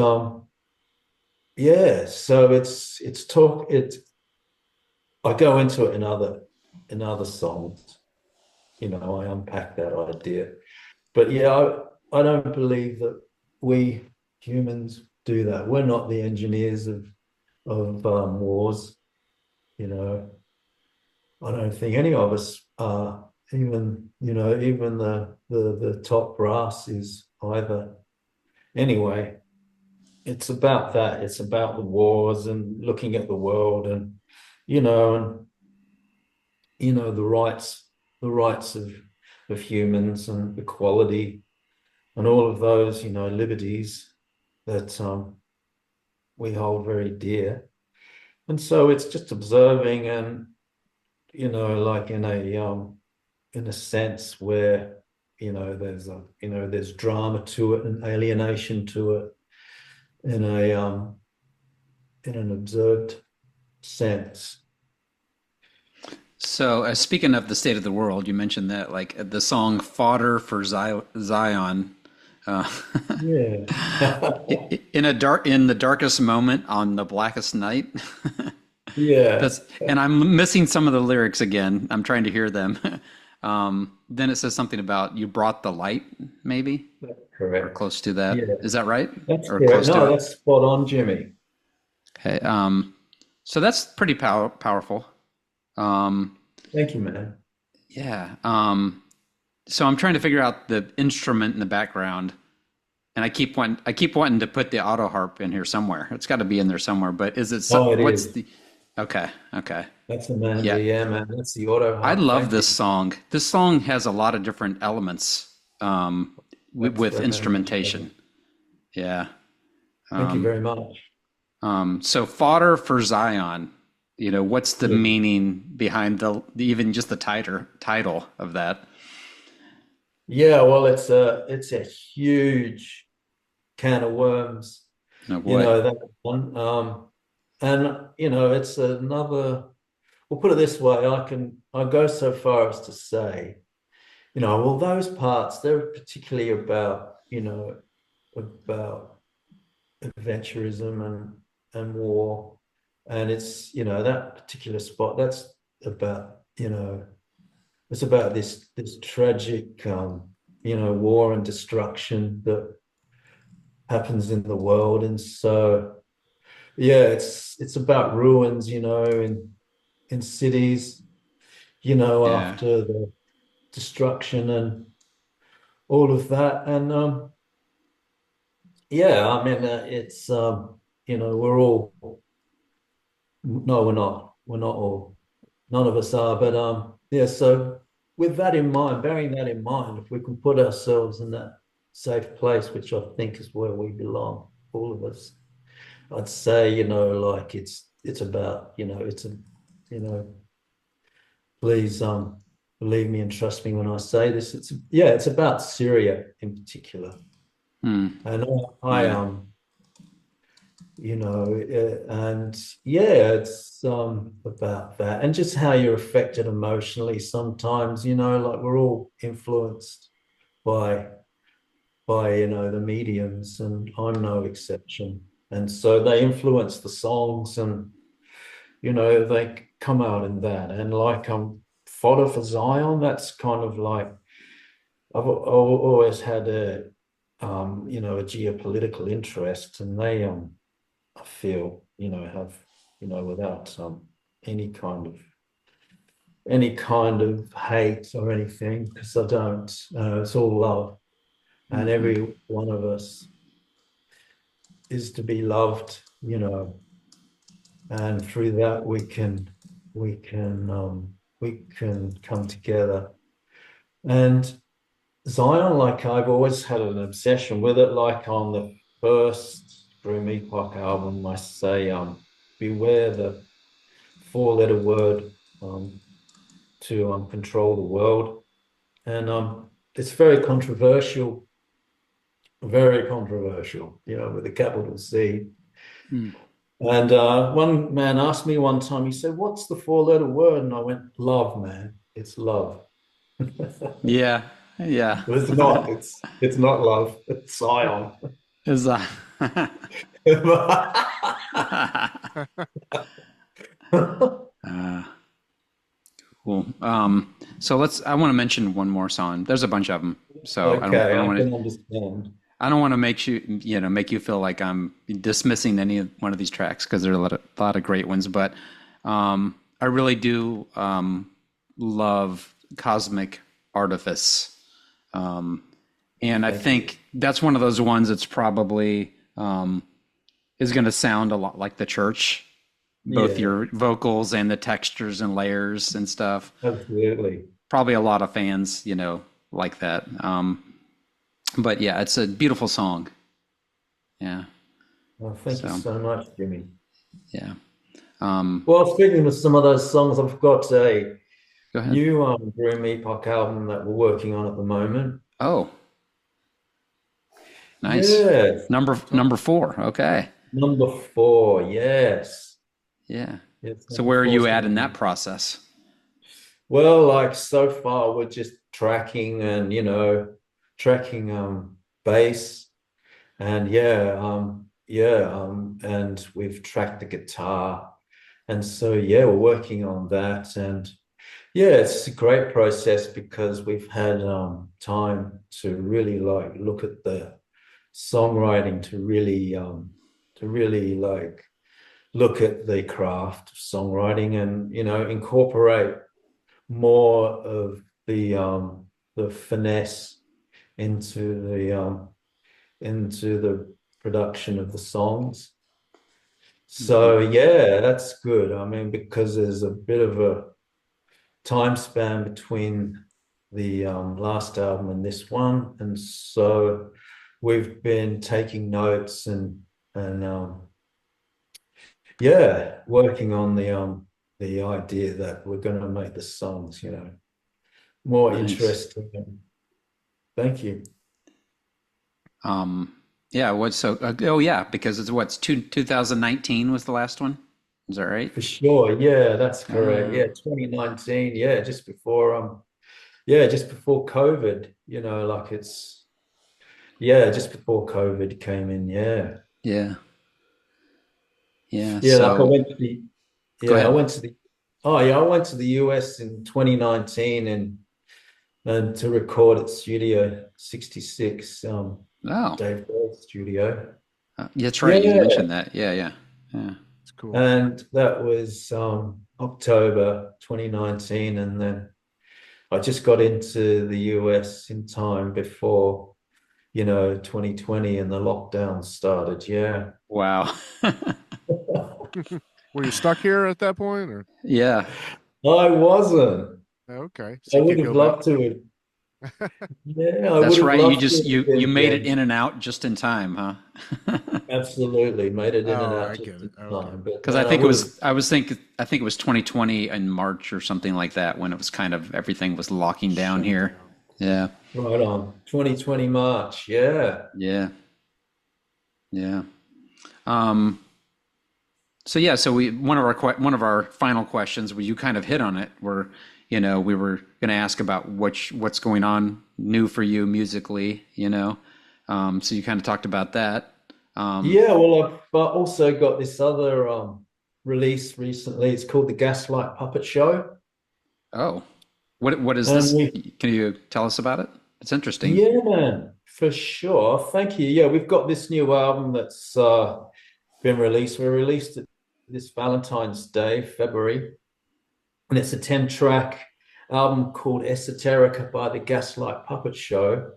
[SPEAKER 4] yeah, so I go into it in other songs. I unpack that idea. But yeah, I don't believe that we humans do that. We're not the engineers of wars. I don't think any of us are. Even the top brass is either. Anyway, it's about that. It's about the wars and looking at the world and the rights of humans and equality and all of those liberties that we hold very dear. And so it's just observing and like in a sense where there's drama to it and alienation to it in an observed sense.
[SPEAKER 1] So speaking of the state of the world, you mentioned that like the song "Fodder for Zion."
[SPEAKER 4] Yeah.
[SPEAKER 1] in the darkest moment on the blackest night.
[SPEAKER 4] Yeah.
[SPEAKER 1] And I'm missing some of the lyrics again. I'm trying to hear them. Then it says something about you brought the light, maybe?
[SPEAKER 4] That's correct.
[SPEAKER 1] Or close to that.
[SPEAKER 4] Yeah.
[SPEAKER 1] Is that right?
[SPEAKER 4] That's
[SPEAKER 1] or
[SPEAKER 4] correct.
[SPEAKER 1] close to
[SPEAKER 4] No,
[SPEAKER 1] it?
[SPEAKER 4] that's spot on, Jimmy.
[SPEAKER 1] Okay. So that's pretty powerful.
[SPEAKER 4] Thank you, man.
[SPEAKER 1] Yeah. So I'm trying to figure out the instrument in the background, and I keep wanting to put the auto harp in here somewhere. It's got to be in there somewhere. But is it?
[SPEAKER 4] Oh, it
[SPEAKER 1] what's
[SPEAKER 4] is.
[SPEAKER 1] the? Okay.
[SPEAKER 4] That's the man.
[SPEAKER 1] Yeah,
[SPEAKER 4] Yeah, man. That's the auto
[SPEAKER 1] I
[SPEAKER 4] harp.
[SPEAKER 1] love
[SPEAKER 4] Thank
[SPEAKER 1] this
[SPEAKER 4] you.
[SPEAKER 1] song. This song has a lot of different elements
[SPEAKER 4] That's
[SPEAKER 1] with
[SPEAKER 4] very much better.
[SPEAKER 1] instrumentation. Yeah.
[SPEAKER 4] Thank you
[SPEAKER 1] Um,
[SPEAKER 4] very much.
[SPEAKER 1] so fodder for Zion. What's the
[SPEAKER 4] Yeah.
[SPEAKER 1] meaning behind even just the title of that?
[SPEAKER 4] Yeah, well, it's a huge can of worms,
[SPEAKER 1] Oh boy.
[SPEAKER 4] that one. And it's another. We'll put it this way: I go so far as to say, well, those parts they're particularly about adventurism and war, and it's that particular spot that's about it's about this tragic war and destruction that happens in the world. And so yeah, it's about ruins, in cities,
[SPEAKER 1] Yeah.
[SPEAKER 4] after the destruction and all of that. And yeah, I mean, it's we're all, no, we're not all, none of us are, but yeah, so with that in mind, bearing that in mind, if we can put ourselves in that safe place, which I think is where we belong, all of us, I'd say, like it's about, it's a, you know, please believe me and trust me when I say this. It's about Syria in particular.
[SPEAKER 1] Hmm.
[SPEAKER 4] And I
[SPEAKER 1] Yeah.
[SPEAKER 4] and yeah, it's about that and just how you're affected emotionally sometimes, like we're all influenced by the mediums, and I'm no exception. And so they influence the songs, and they come out in that. And like fodder for Zion, that's kind of like I've always had a geopolitical interest, and they I feel, have, without any kind of hate or anything, because I don't. It's all love, and
[SPEAKER 1] Hmm.
[SPEAKER 4] every one of us is to be loved, and through that we can come together. And Zion, like I've always had an obsession with it. Like on the first Groom Epoch album, I say, beware the four-letter word to control the world. And it's very controversial, with a capital C.
[SPEAKER 1] Hmm.
[SPEAKER 4] And one man asked me one time, he said, "What's the four-letter word?" And I went, "Love, man. It's love."
[SPEAKER 1] Yeah. Yeah.
[SPEAKER 4] It's not. It's not love. It's Zion.
[SPEAKER 1] Is uh, cool. So I want to mention one more song. There's a bunch of them. So I
[SPEAKER 4] Okay,
[SPEAKER 1] don't
[SPEAKER 4] I
[SPEAKER 1] want to,
[SPEAKER 4] can understand.
[SPEAKER 1] I don't want to make you feel like I'm dismissing one of these tracks, because there are a lot of great ones, but I really do love Cosmic Artifice. And I
[SPEAKER 4] Thank you.
[SPEAKER 1] think that's one of those ones that's probably is going to sound a lot like the church, both
[SPEAKER 4] Yeah,
[SPEAKER 1] your vocals and the textures and layers and stuff.
[SPEAKER 4] absolutely.
[SPEAKER 1] Probably a lot of fans, like that. But yeah, it's a beautiful song. Yeah.
[SPEAKER 4] Well, thank you
[SPEAKER 1] So
[SPEAKER 4] so much, Jimmy.
[SPEAKER 1] yeah.
[SPEAKER 4] Well, speaking of some of those songs, I've got a
[SPEAKER 1] Go ahead.
[SPEAKER 4] new Groom Epoch album that we're working on at the moment.
[SPEAKER 1] Oh, nice.
[SPEAKER 4] Yes,
[SPEAKER 1] Number four. Okay.
[SPEAKER 4] number four. Yes,
[SPEAKER 1] Yeah.
[SPEAKER 4] yes,
[SPEAKER 1] So
[SPEAKER 4] number
[SPEAKER 1] where are
[SPEAKER 4] four
[SPEAKER 1] you
[SPEAKER 4] is
[SPEAKER 1] at in
[SPEAKER 4] coming
[SPEAKER 1] that
[SPEAKER 4] out.
[SPEAKER 1] process?
[SPEAKER 4] Well, like so far, we're just tracking and tracking bass, and and we've tracked the guitar, and so yeah, we're working on that. And yeah, it's a great process because we've had time to really like look at the songwriting, to really like look at the craft of songwriting, and incorporate more of the finesse into the production of the songs. So yeah, that's good. I mean, because there's a bit of a time span between the last album and this one, and so we've been taking notes and yeah, working on the idea that we're going to make the songs, more
[SPEAKER 1] Nice.
[SPEAKER 4] interesting. Thank you.
[SPEAKER 1] Yeah, because it's what's 2019 was the last one. Is that right?
[SPEAKER 4] For sure. Yeah, that's correct. Yeah, 2019. Yeah, just before COVID, just before COVID came in. Yeah.
[SPEAKER 1] Yeah. Yeah.
[SPEAKER 4] Yeah, like
[SPEAKER 1] So go
[SPEAKER 4] I
[SPEAKER 1] ahead.
[SPEAKER 4] went to the I went to the US in 2019 and to record at Studio 66,
[SPEAKER 1] Oh,
[SPEAKER 4] Dave Grohl's studio.
[SPEAKER 1] that's right. You
[SPEAKER 4] Yeah.
[SPEAKER 1] mentioned that. Yeah.
[SPEAKER 2] It's cool.
[SPEAKER 4] And that was October 2019, and then I just got into the US in time before, 2020 and the lockdown started. Yeah.
[SPEAKER 1] Wow.
[SPEAKER 2] Were you stuck here at that point, or
[SPEAKER 1] Yeah.
[SPEAKER 4] I wasn't.
[SPEAKER 2] okay?
[SPEAKER 4] I
[SPEAKER 2] So you
[SPEAKER 4] would
[SPEAKER 2] could
[SPEAKER 4] have
[SPEAKER 2] go back.
[SPEAKER 4] loved to. Yeah, I would
[SPEAKER 1] That's
[SPEAKER 4] have
[SPEAKER 1] right. You
[SPEAKER 4] loved to
[SPEAKER 1] just
[SPEAKER 4] have been
[SPEAKER 1] you made it
[SPEAKER 4] again.
[SPEAKER 1] in and out just in time, huh?
[SPEAKER 4] Absolutely, made it in and
[SPEAKER 2] Oh,
[SPEAKER 4] out
[SPEAKER 2] I
[SPEAKER 4] just
[SPEAKER 2] get
[SPEAKER 4] in
[SPEAKER 2] it. Okay.
[SPEAKER 4] time. But
[SPEAKER 1] Because
[SPEAKER 4] man, I would have
[SPEAKER 1] I think it was 2020 in March or something like that when it was kind of everything was locking down
[SPEAKER 2] Shut
[SPEAKER 1] here.
[SPEAKER 2] down.
[SPEAKER 1] Yeah.
[SPEAKER 4] right on 2020 March. Yeah.
[SPEAKER 1] Yeah. Yeah. Um, so yeah, so one of our final questions, well, you kind of hit on it, where we were going to ask about what's going on new for you musically, so you kind of talked about that.
[SPEAKER 4] Yeah, well, I've also got this other release recently. It's called the Gaslight Puppet Show.
[SPEAKER 1] Oh, what is
[SPEAKER 4] And
[SPEAKER 1] this?
[SPEAKER 4] we,
[SPEAKER 1] Can you tell us about it? It's interesting.
[SPEAKER 4] yeah, man, for sure. Thank you. Yeah, we've got this new album that's been released. We released it this Valentine's Day, February, and it's a 10-track album called Esoterica by the Gaslight Puppet Show.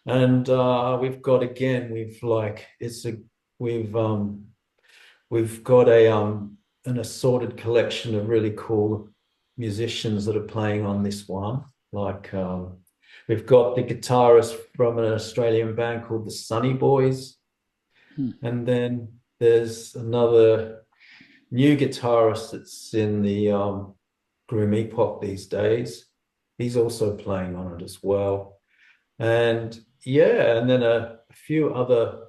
[SPEAKER 4] And we've got again, we've we've got an assorted collection of really cool musicians that are playing on this one. Like we've got the guitarist from an Australian band called the Sunny Boys, and then there's another new guitarist that's in the Groom Epoch these days. He's also playing on it as well. And yeah, and then a few other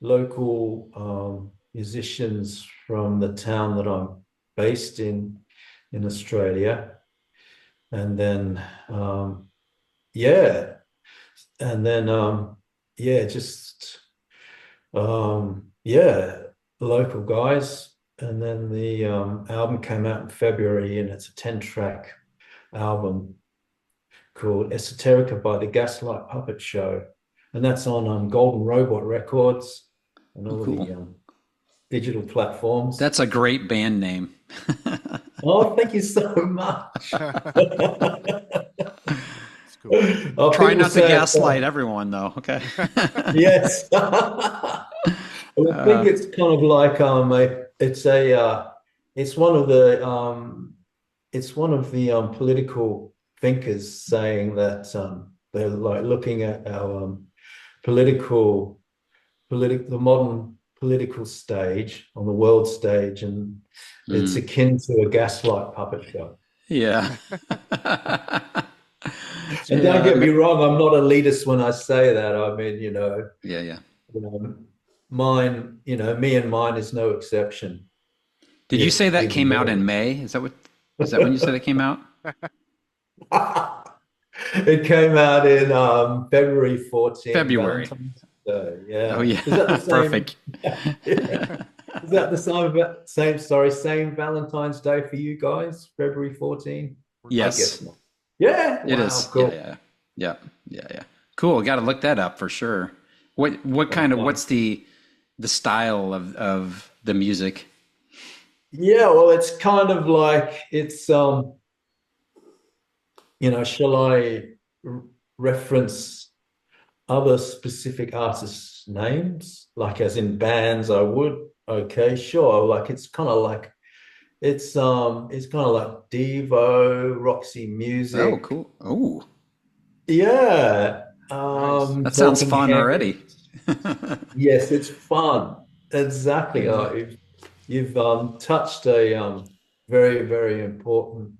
[SPEAKER 4] local musicians from the town that I'm based in Australia. And then yeah, and then just local guys. And then the album came out in February, and it's a 10-track album called Esoterica by the Gaslight Puppet Show, and that's on Golden Robot Records and all
[SPEAKER 1] Cool.
[SPEAKER 4] the digital platforms.
[SPEAKER 1] That's a great band name.
[SPEAKER 4] Oh, thank you so much.
[SPEAKER 2] It's cool.
[SPEAKER 1] Try not to gaslight everyone, though. Okay.
[SPEAKER 4] Yes. Well, I think it's kind of like it's one of the political thinkers saying that they're like looking at our the modern political stage on the world stage, and it's akin to a gaslight puppet show.
[SPEAKER 1] Yeah.
[SPEAKER 4] And don't get me wrong, I'm not elitist when I say that. I mean,
[SPEAKER 1] Yeah.
[SPEAKER 4] mine, me and mine is no exception.
[SPEAKER 1] Did you say that came out in May? Is that when you said it came out?
[SPEAKER 4] It came out in February 14th.
[SPEAKER 1] February.
[SPEAKER 4] Valentine's Day, yeah.
[SPEAKER 1] Oh yeah.
[SPEAKER 4] Is that the same?
[SPEAKER 1] Perfect.
[SPEAKER 4] Yeah. Is that the same Valentine's Day for you guys? February 14th?
[SPEAKER 1] Yes.
[SPEAKER 4] I guess not. Yeah.
[SPEAKER 1] It
[SPEAKER 4] Wow,
[SPEAKER 1] is.
[SPEAKER 4] cool.
[SPEAKER 1] Yeah. Cool. Got to look that up for sure. What's the style of the music?
[SPEAKER 4] Yeah, well, it's kind of like shall I reference other specific artists' names, like as in bands? I would. Okay, sure. Like it's kind of like Devo, Roxy
[SPEAKER 1] Oh,
[SPEAKER 4] Music.
[SPEAKER 1] cool. Oh,
[SPEAKER 2] Nice.
[SPEAKER 4] Yeah.
[SPEAKER 2] Nice.
[SPEAKER 1] that sounds
[SPEAKER 4] Talking
[SPEAKER 1] fun already.
[SPEAKER 4] Heads. Yes, it's fun. Exactly.
[SPEAKER 1] Yeah.
[SPEAKER 4] You've touched a very, very important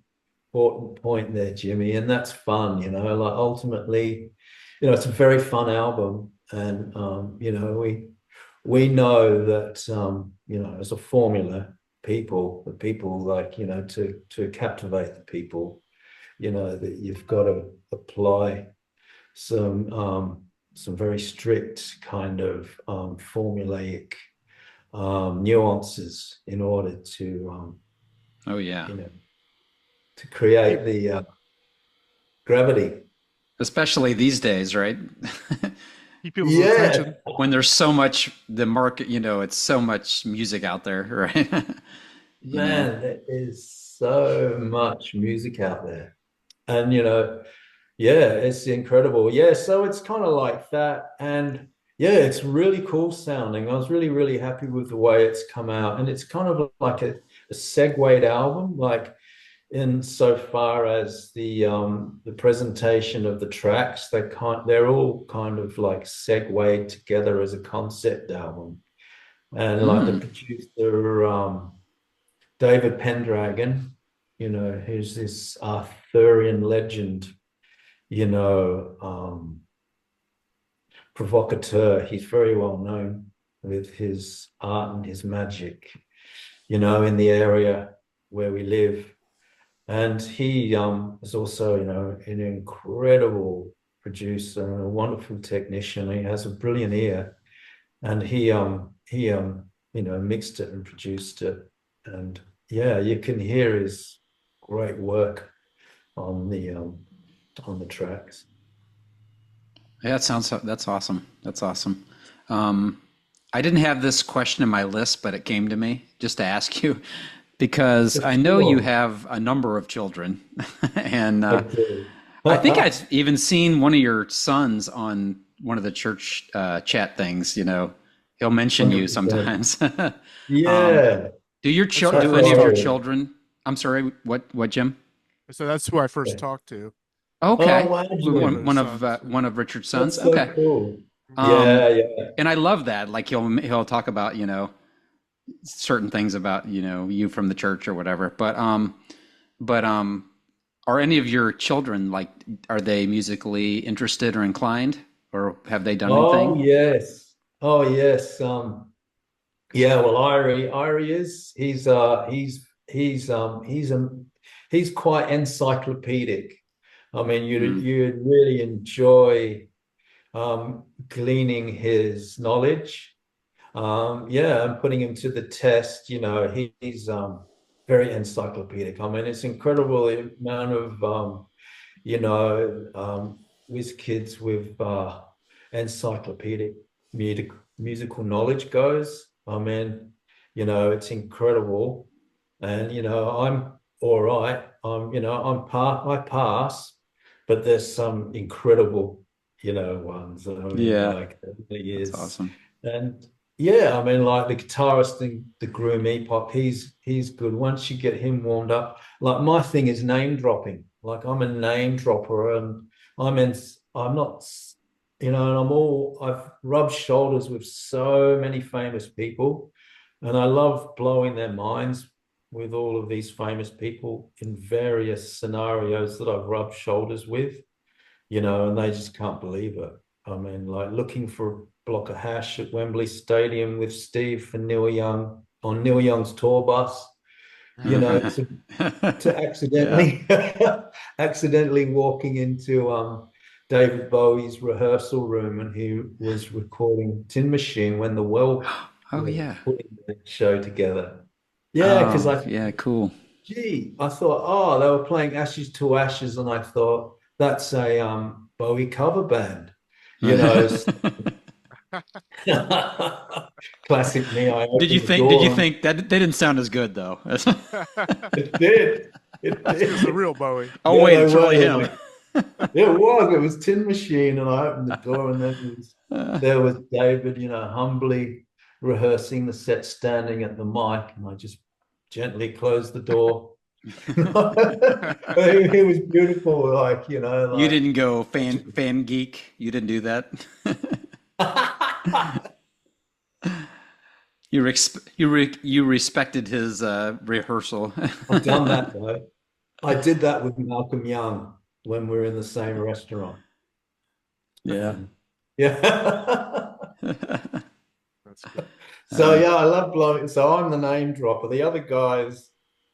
[SPEAKER 4] point there, Jimmy, and that's fun, you know, like ultimately, you know, it's a very fun album. And you know, we know that you know, as a formula, the people like, you know, to captivate the people, you know, that you've got to apply some very strict kind of formulaic nuances in order to
[SPEAKER 1] Oh, yeah.
[SPEAKER 4] you know, to create the gravity.
[SPEAKER 1] Especially these days, right?
[SPEAKER 2] Keep people's
[SPEAKER 4] Yeah,
[SPEAKER 2] attention.
[SPEAKER 1] When there's so much, the market, you know, it's so much music out there, right? You know?
[SPEAKER 4] man, there is so much music out there. And you know, yeah, it's incredible. Yeah, so it's kind of like that. And yeah, it's really cool sounding. I was really, really happy with the way it's come out. And it's kind of like a segued album, like in so far as the presentation of the tracks, they're all kind of like segued together as a concept album. And like the
[SPEAKER 1] Mm.
[SPEAKER 4] producer, David Pendragon, you know, who's this Arthurian legend, you know, provocateur. He's very well known with his art and his magic, you know, in the area where we live. And he is also, you know, an incredible producer and a wonderful technician. He has a brilliant ear, and you know, mixed it and produced it. And yeah, you can hear his great work on the tracks.
[SPEAKER 1] Yeah, that's awesome. That's awesome. Um, I didn't have this question in my list, but it came to me just to ask you because
[SPEAKER 4] For
[SPEAKER 1] I know you
[SPEAKER 4] sure.
[SPEAKER 1] have a number of children, and
[SPEAKER 4] I do.
[SPEAKER 1] I think I've even seen one of your sons on one of the church chat things. You know, he'll mention you
[SPEAKER 4] 100%.
[SPEAKER 1] sometimes. um,
[SPEAKER 4] Yeah,
[SPEAKER 2] That's who I
[SPEAKER 1] do
[SPEAKER 2] first
[SPEAKER 1] any of your
[SPEAKER 2] talked to.
[SPEAKER 4] totally.
[SPEAKER 1] children? I'm sorry, what, Jim?
[SPEAKER 2] So that's who I first
[SPEAKER 4] Yeah.
[SPEAKER 2] talked to.
[SPEAKER 4] Oh,
[SPEAKER 1] Okay,
[SPEAKER 4] wow,
[SPEAKER 2] One of
[SPEAKER 4] Jim.
[SPEAKER 2] his sons. Yeah.
[SPEAKER 1] one of Richard's sons.
[SPEAKER 4] That's so
[SPEAKER 1] Okay.
[SPEAKER 4] cool.
[SPEAKER 1] Um,
[SPEAKER 4] Yeah, yeah.
[SPEAKER 1] and I love that. Like he'll talk about, you know, certain things about, you know, you from the church or whatever. But are any of your children like, are they musically interested or inclined, or have they done
[SPEAKER 4] Oh,
[SPEAKER 1] anything?
[SPEAKER 4] yes. Oh, yes. Yeah, well, Irie is. He's quite encyclopedic. I mean,
[SPEAKER 1] Mm.
[SPEAKER 4] you'd really enjoy gleaning his knowledge. Yeah, and putting him to the test. You know, he's very encyclopedic. I mean, it's incredible the amount of you know, with kids with encyclopedic musical knowledge goes. I mean, you know, it's incredible. And, you know, I'm all right. You know, I pass, but there's some incredible, you know, ones. I mean,
[SPEAKER 1] Yeah,
[SPEAKER 4] like, it really
[SPEAKER 1] that's
[SPEAKER 4] is.
[SPEAKER 1] awesome.
[SPEAKER 4] And yeah, I mean, like the guitarist thing, the Groom Epoch, he's good. Once you get him warmed up, like my thing is name dropping. Like I'm a name dropper, and I'm in. I'm not, you know, and I've rubbed shoulders with so many famous people, and I love blowing their minds with all of these famous people in various scenarios that I've rubbed shoulders with, you know, and they just can't believe it. I mean, like looking for a block of hash at Wembley Stadium with Steve for Neil Young on Neil Young's tour bus, you know, to
[SPEAKER 1] Yeah.
[SPEAKER 4] accidentally accidentally walking into David Bowie's rehearsal room, and he was recording Tin Machine when the Well
[SPEAKER 1] Oh
[SPEAKER 4] were
[SPEAKER 1] yeah.
[SPEAKER 4] putting the show together. Yeah, because
[SPEAKER 1] Oh
[SPEAKER 4] I
[SPEAKER 1] yeah. Cool.
[SPEAKER 4] gee, I thought, oh, they were playing Ashes to Ashes, and I thought that's a Bowie cover band, you know. Classic me. I opened the
[SPEAKER 1] Did you
[SPEAKER 4] door and
[SPEAKER 1] think that they didn't sound as good though?
[SPEAKER 4] it did. It
[SPEAKER 2] That's because the
[SPEAKER 4] did.
[SPEAKER 2] real Bowie.
[SPEAKER 1] Oh
[SPEAKER 4] Yeah,
[SPEAKER 1] wait,
[SPEAKER 4] they
[SPEAKER 1] it's really
[SPEAKER 4] were
[SPEAKER 1] him.
[SPEAKER 4] like it was. It was Tin Machine, and I opened the door, and there was David, you know, humbly rehearsing the set, standing at the mic, and I just gently closed the door. It was beautiful, like, you know. Like,
[SPEAKER 1] you didn't go fan geek. You didn't do that. You respected his rehearsal.
[SPEAKER 4] I've done that though. I did that with Malcolm Young when we were in the same restaurant.
[SPEAKER 1] Yeah.
[SPEAKER 4] Yeah.
[SPEAKER 2] That's good.
[SPEAKER 4] So yeah, I love blowing. So I'm the name dropper. The other guys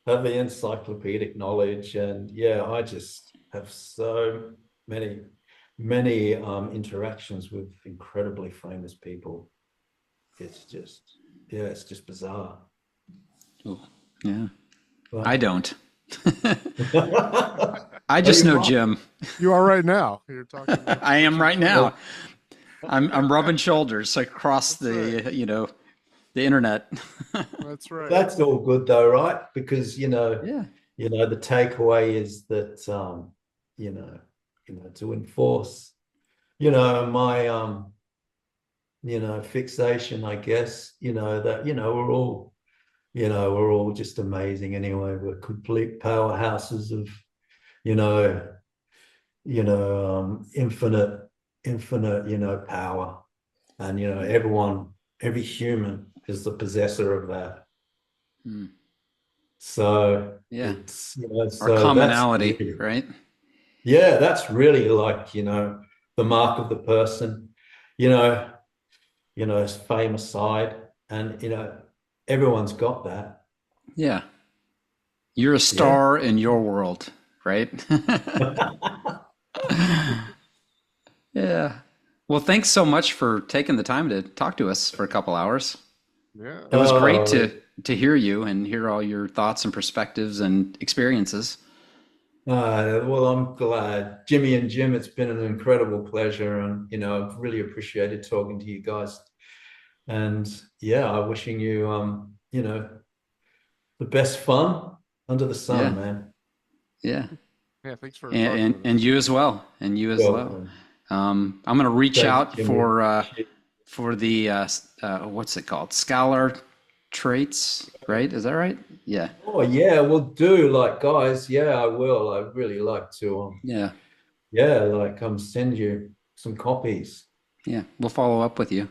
[SPEAKER 4] have the encyclopedic knowledge, and yeah, I just have so many interactions with incredibly famous people. It's just bizarre.
[SPEAKER 1] Ooh, yeah.
[SPEAKER 4] But-
[SPEAKER 1] I don't. I just know Jim.
[SPEAKER 2] You are right now. You're talking.
[SPEAKER 1] I am right now. I'm rubbing shoulders across
[SPEAKER 2] That's
[SPEAKER 1] the the internet.
[SPEAKER 2] That's right.
[SPEAKER 4] That's all good though, right? Because
[SPEAKER 1] Yeah.
[SPEAKER 4] the takeaway is that to enforce my fixation, I guess, that we're all just amazing anyway. We're complete powerhouses of infinite power, and every human is the possessor of that.
[SPEAKER 1] Hmm.
[SPEAKER 4] So
[SPEAKER 1] Yeah.
[SPEAKER 4] it's
[SPEAKER 1] Our
[SPEAKER 4] so
[SPEAKER 1] commonality,
[SPEAKER 4] that's really,
[SPEAKER 1] right?
[SPEAKER 4] yeah, that's really like the mark of the person, his fame aside, and everyone's got that.
[SPEAKER 1] Yeah. You're a star in your world, right? Yeah. Well, thanks so much for taking the time to talk to us for a couple hours.
[SPEAKER 2] Yeah.
[SPEAKER 1] It was great to hear you and hear all your thoughts and perspectives and experiences.
[SPEAKER 4] Well, I'm glad, Jimmy and Jim. It's been an incredible pleasure, and I've really appreciated talking to you guys. And yeah, I'm wishing you the best fun under the sun, man.
[SPEAKER 1] Yeah.
[SPEAKER 2] Yeah. Thanks for
[SPEAKER 1] And you as well. And you as well. I'm going to reach out for the what's it called? Scholar traits, right? Is that right? Yeah.
[SPEAKER 4] Oh yeah, we'll do, like, guys. Yeah, I will. I'd really like to send you some copies.
[SPEAKER 1] Yeah. We'll follow up with you.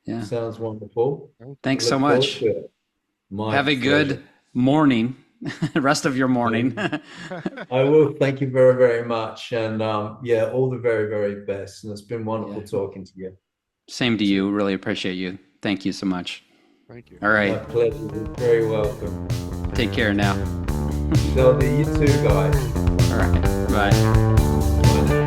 [SPEAKER 1] Yeah.
[SPEAKER 4] Sounds wonderful.
[SPEAKER 1] Thanks so
[SPEAKER 4] Look forward
[SPEAKER 1] much.
[SPEAKER 4] to it. My
[SPEAKER 1] Have a good
[SPEAKER 4] pleasure.
[SPEAKER 1] morning, rest of your morning.
[SPEAKER 4] I will. Thank you very, very much. And all the very, very best. And it's been wonderful talking to you.
[SPEAKER 1] Same to you. Really appreciate you. Thank you so much.
[SPEAKER 2] Thank you.
[SPEAKER 1] All right.
[SPEAKER 4] My pleasure. You're very welcome.
[SPEAKER 1] Take care now.
[SPEAKER 4] Shelby, you too, guys.
[SPEAKER 1] All right. Bye.
[SPEAKER 4] Bye.